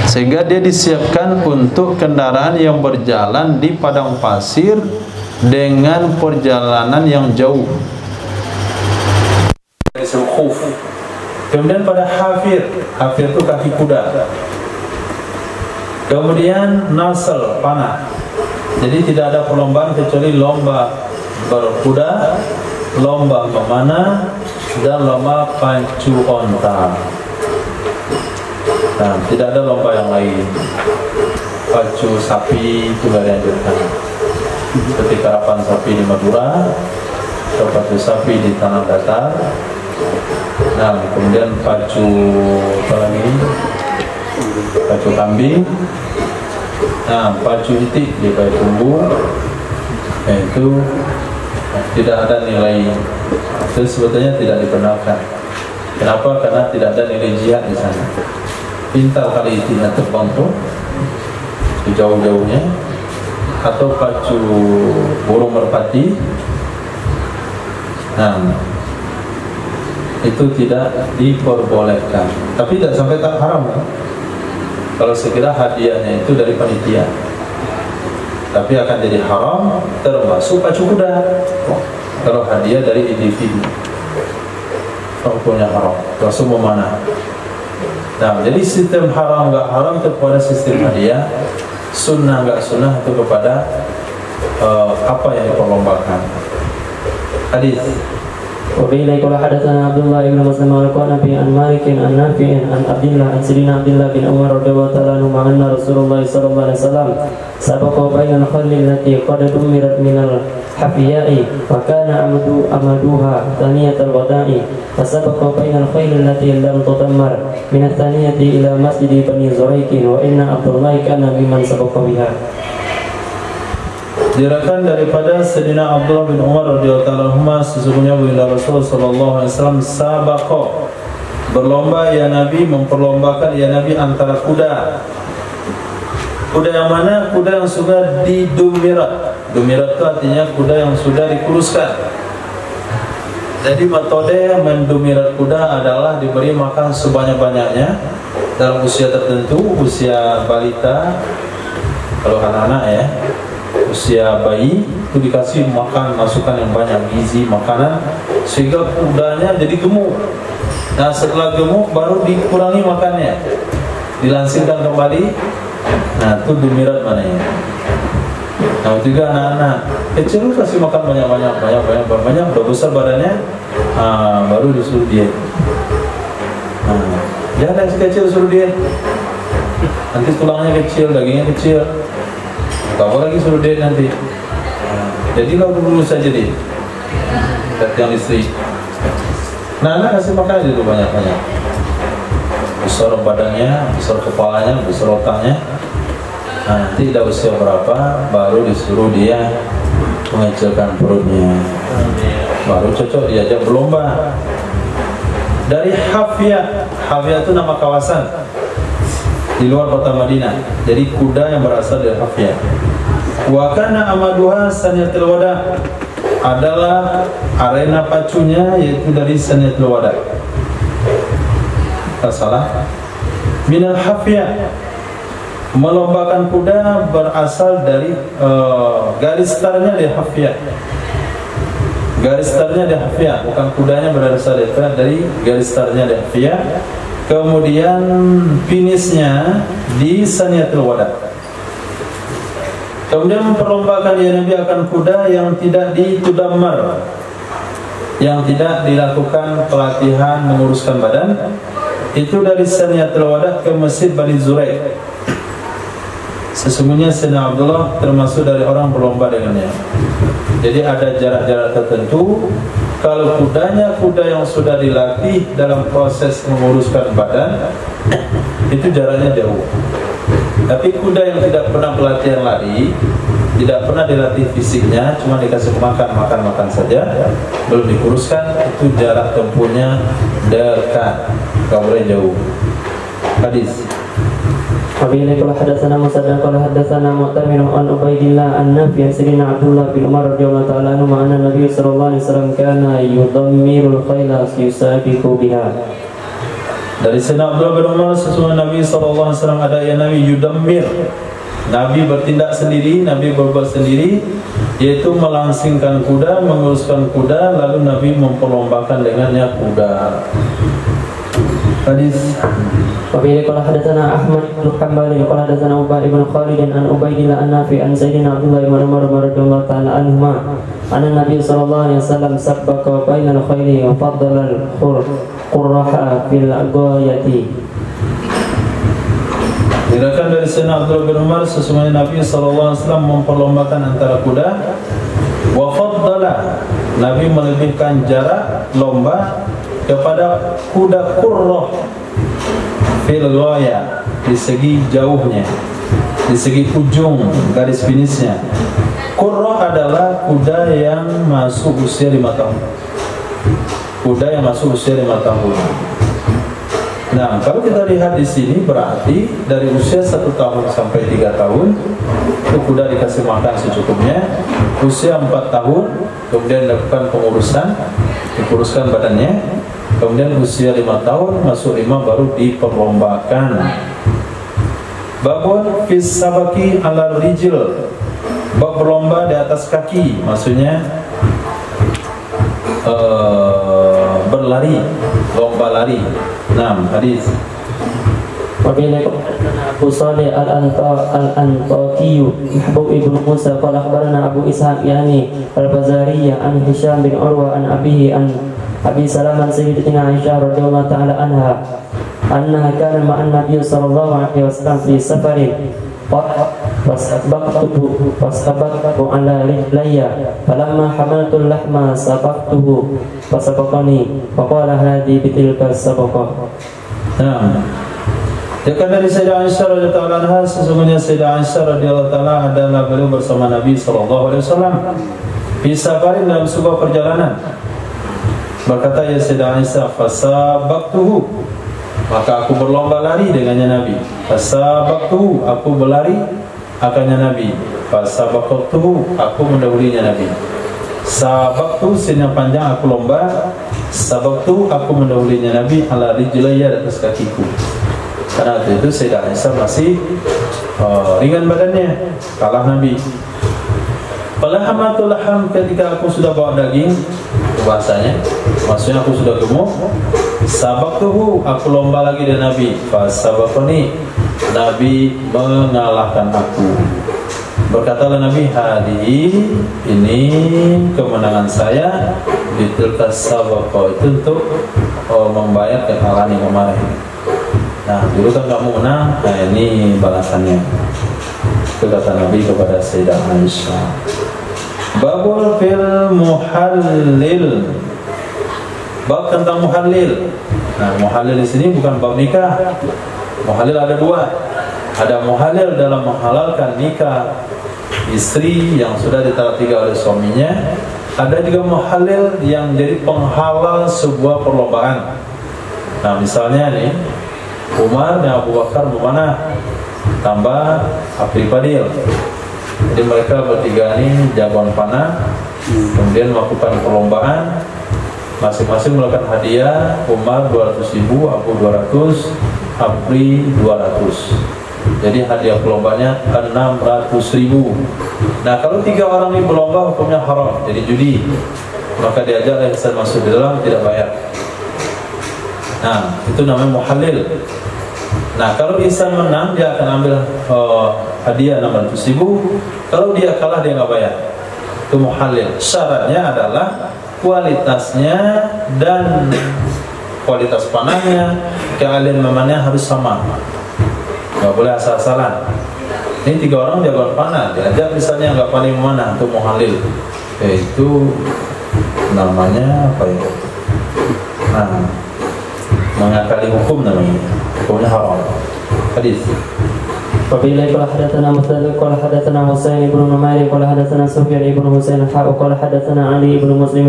Sehingga dia disiapkan untuk kendaraan yang berjalan di padang pasir dengan perjalanan yang jauh. Khuf. Kemudian pada hafir. Hafir itu kaki kuda. Kemudian nasl, panah. Jadi tidak ada perlombaan kecuali lomba berkuda, lomba memanah, dan lomba pacu onta. Nah, tidak ada lomba yang lain. Pacu sapi itu gak dianjurkan. Seperti karapan sapi di Madura, atau pacu sapi di tanah datar. Nah, kemudian pacu apa lagi? Pacu kambing. Nah, pacu itik di Payakumbuh, itu tidak ada nilai. Itu sebetulnya tidak dibenarkan. Kenapa? Karena tidak ada nilai jihad di sana. Pintar kali itiknya terbang tuh jauh-jauhnya, atau pacu burung merpati. Nah, itu tidak diperbolehkan. Tapi tidak sampai tak haram kan? Kalau sekira hadiahnya itu dari panitia, tapi akan jadi haram termasuk pacu kuda. Kalau hadiah dari individu, hukumnya haram, termasuk memanah. Nah, jadi sistem haram nggak haram itu kepada sistem hadiah, sunnah nggak sunnah itu kepada apa yang diperlombakan. Hadis. وبه قال حدثنا عبد الله بن مسلم القعنبي عن مالك عن نافع عن عبد الله عن سيدنا عبد الله بن عمر رضي الله تعالى عنهما أن رسول الله صلى الله عليه وسلم سبق بين الخيل التي قد دمرت من الحفياء وكان أمدوها ثانية الوداع فسبق بين الخيل التي لم تدمر من الثانية إلى مسجد بني زريق وإن عبد الله كان ممن سبق بها. Diriwayatkan daripada Sayyidina Abdullah bin Umar radhiyallahu anhu, sesungguhnya baginda Rasul sallallahu alaihi wasallam sabaqa, berlomba ya Nabi, memperlombakan ya Nabi antara kuda. Kuda yang mana? Kuda yang sudah didumirat. Dumirat itu artinya kuda yang sudah dikuruskan. Jadi metode mendumirat kuda adalah diberi makan sebanyak-banyaknya dalam usia tertentu, usia balita, kalau anak-anak ya, usia bayi itu dikasih makan, masukan yang banyak, gizi, makanan, sehingga kudanya jadi gemuk. Nah, setelah gemuk baru dikurangi makannya, dilansirkan kembali. Nah, itu dumirat mananya. Nah, juga anak-anak kecil kasih makan banyak, udah besar badannya, baru disuruh diet. Jangan yang kecil suruh diet, nanti tulangnya kecil, dagingnya kecil. Kau lagi suruh diet nanti. Jadi lo dulu saja deh. Kata yang istri. Nah, anak kasih makan aja dulu banyak-banyak. Besar badannya, besar kepalanya, besar otaknya. Nah, nanti udah usia berapa baru disuruh dia mengecilkan perutnya. Baru cocok diajak berlomba. Dari Hafiyah. Hafiyah itu nama kawasan di luar kota Madinah. Jadi kuda yang berasal dari Hafiyah. Wa kana amaduha saniyatul wada, adalah arena pacunya yaitu dari saniyatul wada. Tak salah. Minal Hafiyah, melombakan kuda berasal dari garis startnya dari Hafiyah. Garis startnya dari Hafiyah, bukan kudanya berasal dari garis startnya dari Hafiyah. Kemudian finishnya di Saniyatul Wada. Kemudian memperlombakan ya Nabi akan kuda yang tidak ditudammar, yang tidak dilakukan pelatihan menguruskan badan. Itu dari Saniyatul Wada ke Masjid Bani Zuraiq. Sesungguhnya Sayyidina Abdullah termasuk dari orang berlomba dengannya. Jadi ada jarak-jarak tertentu. Kalau kudanya kuda yang sudah dilatih dalam proses menguruskan badan, itu jaraknya jauh. Tapi kuda yang tidak pernah pelatihan lari, tidak pernah dilatih fisiknya, cuma dikasih makan saja, belum dikuruskan, itu jarak tempuhnya dekat, nggak boleh jauh. Hadis. Wabillahi qala hadatsana Musaddad qala hadatsana Mu'tamir an Ubaidillah an Nafi' sayyidina Abdullah bin Umar radhiyallahu ta'ala anhu anna Nabi sallallahu alaihi wasallam kana yudammirul khayla yusabiqu biha. Dari Sayyidina Abdullah bin Umar, sesungguhnya Nabi sallallahu alaihi wasallam ada yang Nabi yudammir. Nabi bertindak sendiri, Nabi berbuat sendiri, yaitu melangsingkan kuda, menguruskan kuda, lalu Nabi memperlombakan dengannya kuda. Hadis. Wabillahi qala hadatsana Ahmad bin Hanbal qala hadatsana Ubay bin Khalid an Ubaidillah an Nafi' an sayyidina Abdullah bin Umar radhiyallahu ta'ala anhuma anna Nabi sallallahu alaihi wasallam sabbaqa bainal khayli wa faddala al-qurraha fil ghayati. Diriwayatkan dari Sayyidina Abdullah bin Umar, sesungguhnya Nabi sallallahu alaihi wasallam memperlombakan antara kuda. Wa faddala, Nabi melebihkan jarak lomba kepada kuda qurrah fil ghaya, di segi jauhnya, di segi ujung garis finishnya. Qurrah adalah kuda yang masuk usia 5 tahun. Kuda yang masuk usia 5 tahun. Nah, kalau kita lihat di sini berarti dari usia 1 tahun sampai 3 tahun itu kuda dikasih makan secukupnya. Usia 4 tahun kemudian dilakukan pengurusan, dikuruskan badannya. Kemudian usia 5 tahun masuk 5 baru diperlombakan. Babun fis sabaki ala rijil, bab berlomba di atas kaki, maksudnya berlari, lomba lari. Nah, hadis. Wabillahi Abu Salih al-Antaqi Mahbub ibn Musa qala akhbarana Abu Ishaq yani al-Bazariyah an Hisham bin Urwa an abihi an Abi Salamah sayyidatina Aisyah radhiyallahu ta'ala anha annaha kana ma'an Nabiy sallallahu alaihi wasallam fi safarin fasabaqtu ala rijlayya falamma hamaltu al-lahma sabaqtuhu fasabaqani faqala hadhi bitilka sabaqah. Nah, dekat dari Sayyidah Aisyah radhiyallahu anha, sesungguhnya Sayyidah Aisyah radhiyallahu ta'ala adalah beliau bersama Nabi sallallahu alaihi wasallam fi safarin, dalam sebuah perjalanan. Berkata ya Sayyidah Aisyah, fasabaqtuhu, maka aku berlomba lari dengannya Nabi. Fasabaqtuhu, aku berlari akannya Nabi. Fasabaqtuhu, aku mendahulinya Nabi. Sabaqtu, sin yang panjang, aku lomba. Sabaqtu, aku mendahulinya Nabi ala rijlayya, di atas kakiku. Karena waktu itu Sayyidah Aisyah masih ringan badannya, kalah Nabi. Falahamatul laham, ketika aku sudah bawa daging, bahasanya maksudnya aku sudah gemuk. Sabaqtuhu, aku lomba lagi dengan Nabi. Fasabaqani, Nabi mengalahkan aku. Berkatalah Nabi, hadihi, ini kemenangan saya, bitilka sabaqah, itu untuk membayar kekalahan yang kemarin. Nah, dulu kan kamu menang, nah ini balasannya. Itu kata Nabi kepada Sayyidah Aisyah. Babul fil muhallil, bab tentang muhallil. Nah, muhallil di sini bukan bab nikah. Muhallil ada 2. Ada muhallil dalam menghalalkan nikah istri yang sudah ditalak 3 oleh suaminya. Ada juga muhallil yang jadi penghalal sebuah perlombaan. Nah, misalnya nih, Umar dan Abu Bakar memanah tambah April Fadil. Jadi mereka bertiga ini jagoan panah, kemudian melakukan perlombaan, masing-masing melakukan hadiah. Umar 200.000, Abu 200, April 200. Jadi hadiah perlombanya 600.000. Nah, kalau 3 orang ini berlomba hukumnya haram, jadi judi. Maka diajak ihsan masuk di dalam, tidak bayar. Nah, itu namanya muhallil. Nah, kalau ihsan menang, dia akan ambil hadiah 600.000. Kalau dia kalah, dia nggak bayar. Itu muhallil. Syaratnya adalah kualitasnya dan kualitas panahnya, keahlian memanahnya harus sama. Nggak boleh asal-asalan. Ini 3 orang jagoan panah, diajak misalnya nggak pandai memanah, itu muhallil. Itu namanya apa ya? Nah, mengakali hukum namanya. Hukumnya haram. Hadis. وبه قال حدثنا مسدد قال حدثنا حسين بن نمير قال حدثنا سفيان بن حسين قال حدثنا علي بن مسلم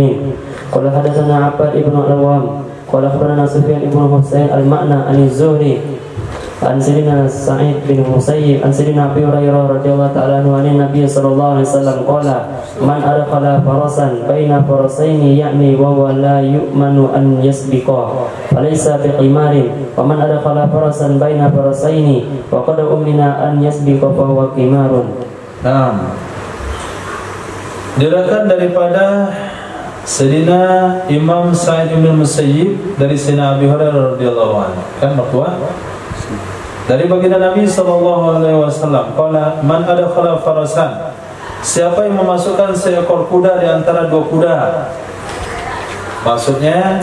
قال حدثنا عباد بن العوام قال أخبرنا سفيان بن حسين المعنى عن الزهري عن سيدنا سعيد بن مسيب عن سيدنا أبي هريرة رضي الله تعالى عنه عن النبي صلى الله عليه وسلم قال من أدخل فرسا بين فرسين يعني وهو لا يؤمن أن يسبقا فليس بقمار ومن أدخل فرسا بين فرسين وقد أمن أن يسبق فهو قمار. Nah, diriwayatkan daripada Sayyidina Imam Sa'id bin Musayyib dari Sayyidina Abi Hurairah radhiyallahu anhu, kan mertua dari baginda Nabi sallallahu alaihi wasallam, qala man adkhala farasan, siapa yang memasukkan seekor kuda di antara dua kuda. Maksudnya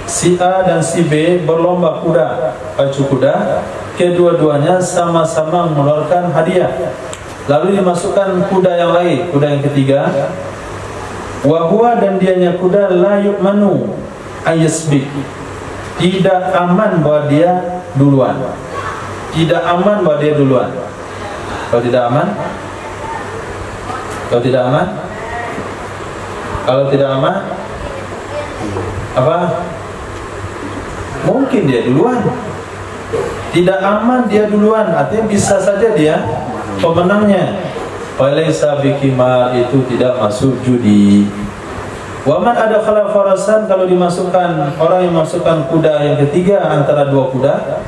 si A dan si B berlomba kuda, pacu kuda, kedua-duanya sama-sama mengeluarkan hadiah. Lalu dimasukkan kuda yang lain, kuda yang ketiga. Wa huwa, dan dianya kuda la yu'manu ayasbik, tidak aman bahwa dia duluan. Tidak aman bahwa dia duluan. Kalau tidak aman? Kalau tidak aman? Kalau tidak aman? Apa? Mungkin dia duluan. Tidak aman dia duluan, artinya bisa saja dia pemenangnya. Walaysa bikimar, itu tidak masuk judi. Waman ada khala farasan, kalau dimasukkan orang yang masukkan kuda yang ketiga antara dua kuda.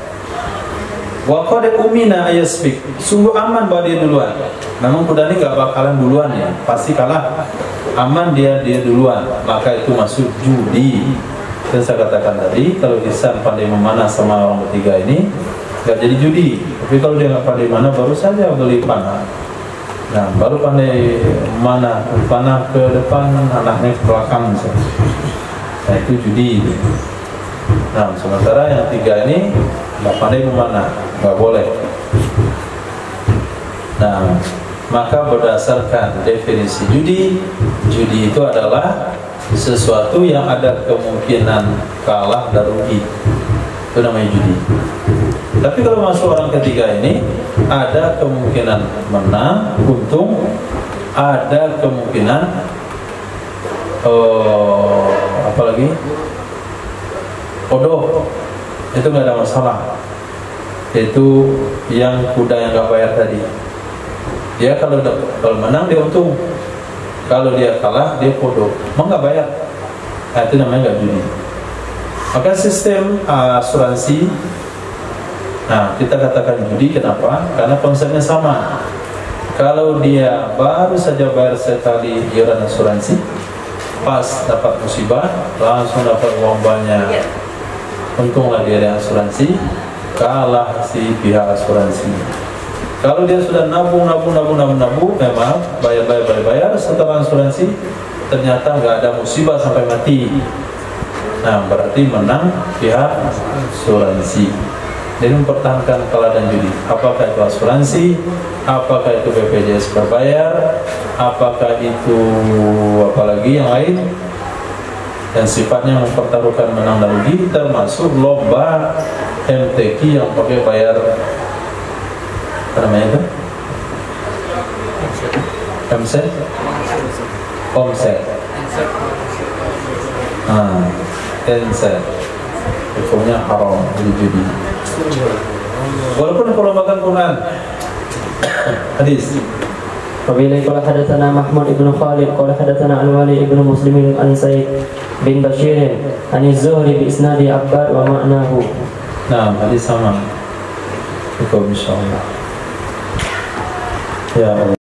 Wa qad umina ayasbik, sungguh aman bahwa dia duluan. Namun kuda ini gak bakalan duluan ya, pasti kalah. Aman dia duluan, maka itu masuk judi. Dan saya katakan tadi, kalau Ihsan pandai memanah sama orang ketiga ini gak jadi judi. Tapi kalau dia gak pandai mana, baru saja beli panah. Nah, baru pandai mana, panah ke depan, anaknya ke belakang misalnya. Nah, itu judi. Nah, sementara yang tiga ini nggak pandai memanah, nggak boleh. Nah, maka berdasarkan definisi judi, judi itu adalah sesuatu yang ada kemungkinan kalah dan rugi. Itu namanya judi. Tapi kalau masuk orang ketiga ini, ada kemungkinan menang, untung, ada kemungkinan apalagi bodoh, itu nggak ada masalah. Itu yang kuda yang nggak bayar tadi, dia kalau menang dia untung, kalau dia kalah dia bodoh, mau nggak bayar. Nah, itu namanya nggak judi. Maka sistem asuransi, nah kita katakan judi, kenapa? Karena konsepnya sama. Kalau dia baru saja bayar sekali iuran asuransi, pas dapat musibah langsung dapat uang banyak, untunglah dia ada asuransi, kalah si pihak asuransi. Kalau dia sudah nabung, memang bayar, setelah asuransi ternyata nggak ada musibah sampai mati, nah berarti menang pihak asuransi. Jadi mempertahankan kalah dan judi, apakah itu asuransi, apakah itu BPJS berbayar, apakah itu apalagi yang lain, dan sifatnya mempertaruhkan menang dan rugi, termasuk lomba MTQ yang pakai bayar apa namanya itu? Omset? Omset. Hukumnya haram di judi. Walaupun perlombakan Quran. Hadis. Wabillahi qala hadatsana Mahmud ibn Khalid qala hadatsana Al-Wali ibn Muslim an Sa'id bin Bashir an Az-Zuhri bi isnadi Abbad wa ma'nahu. Nah, hadis sama. Cukup insyaallah. Ya Allah.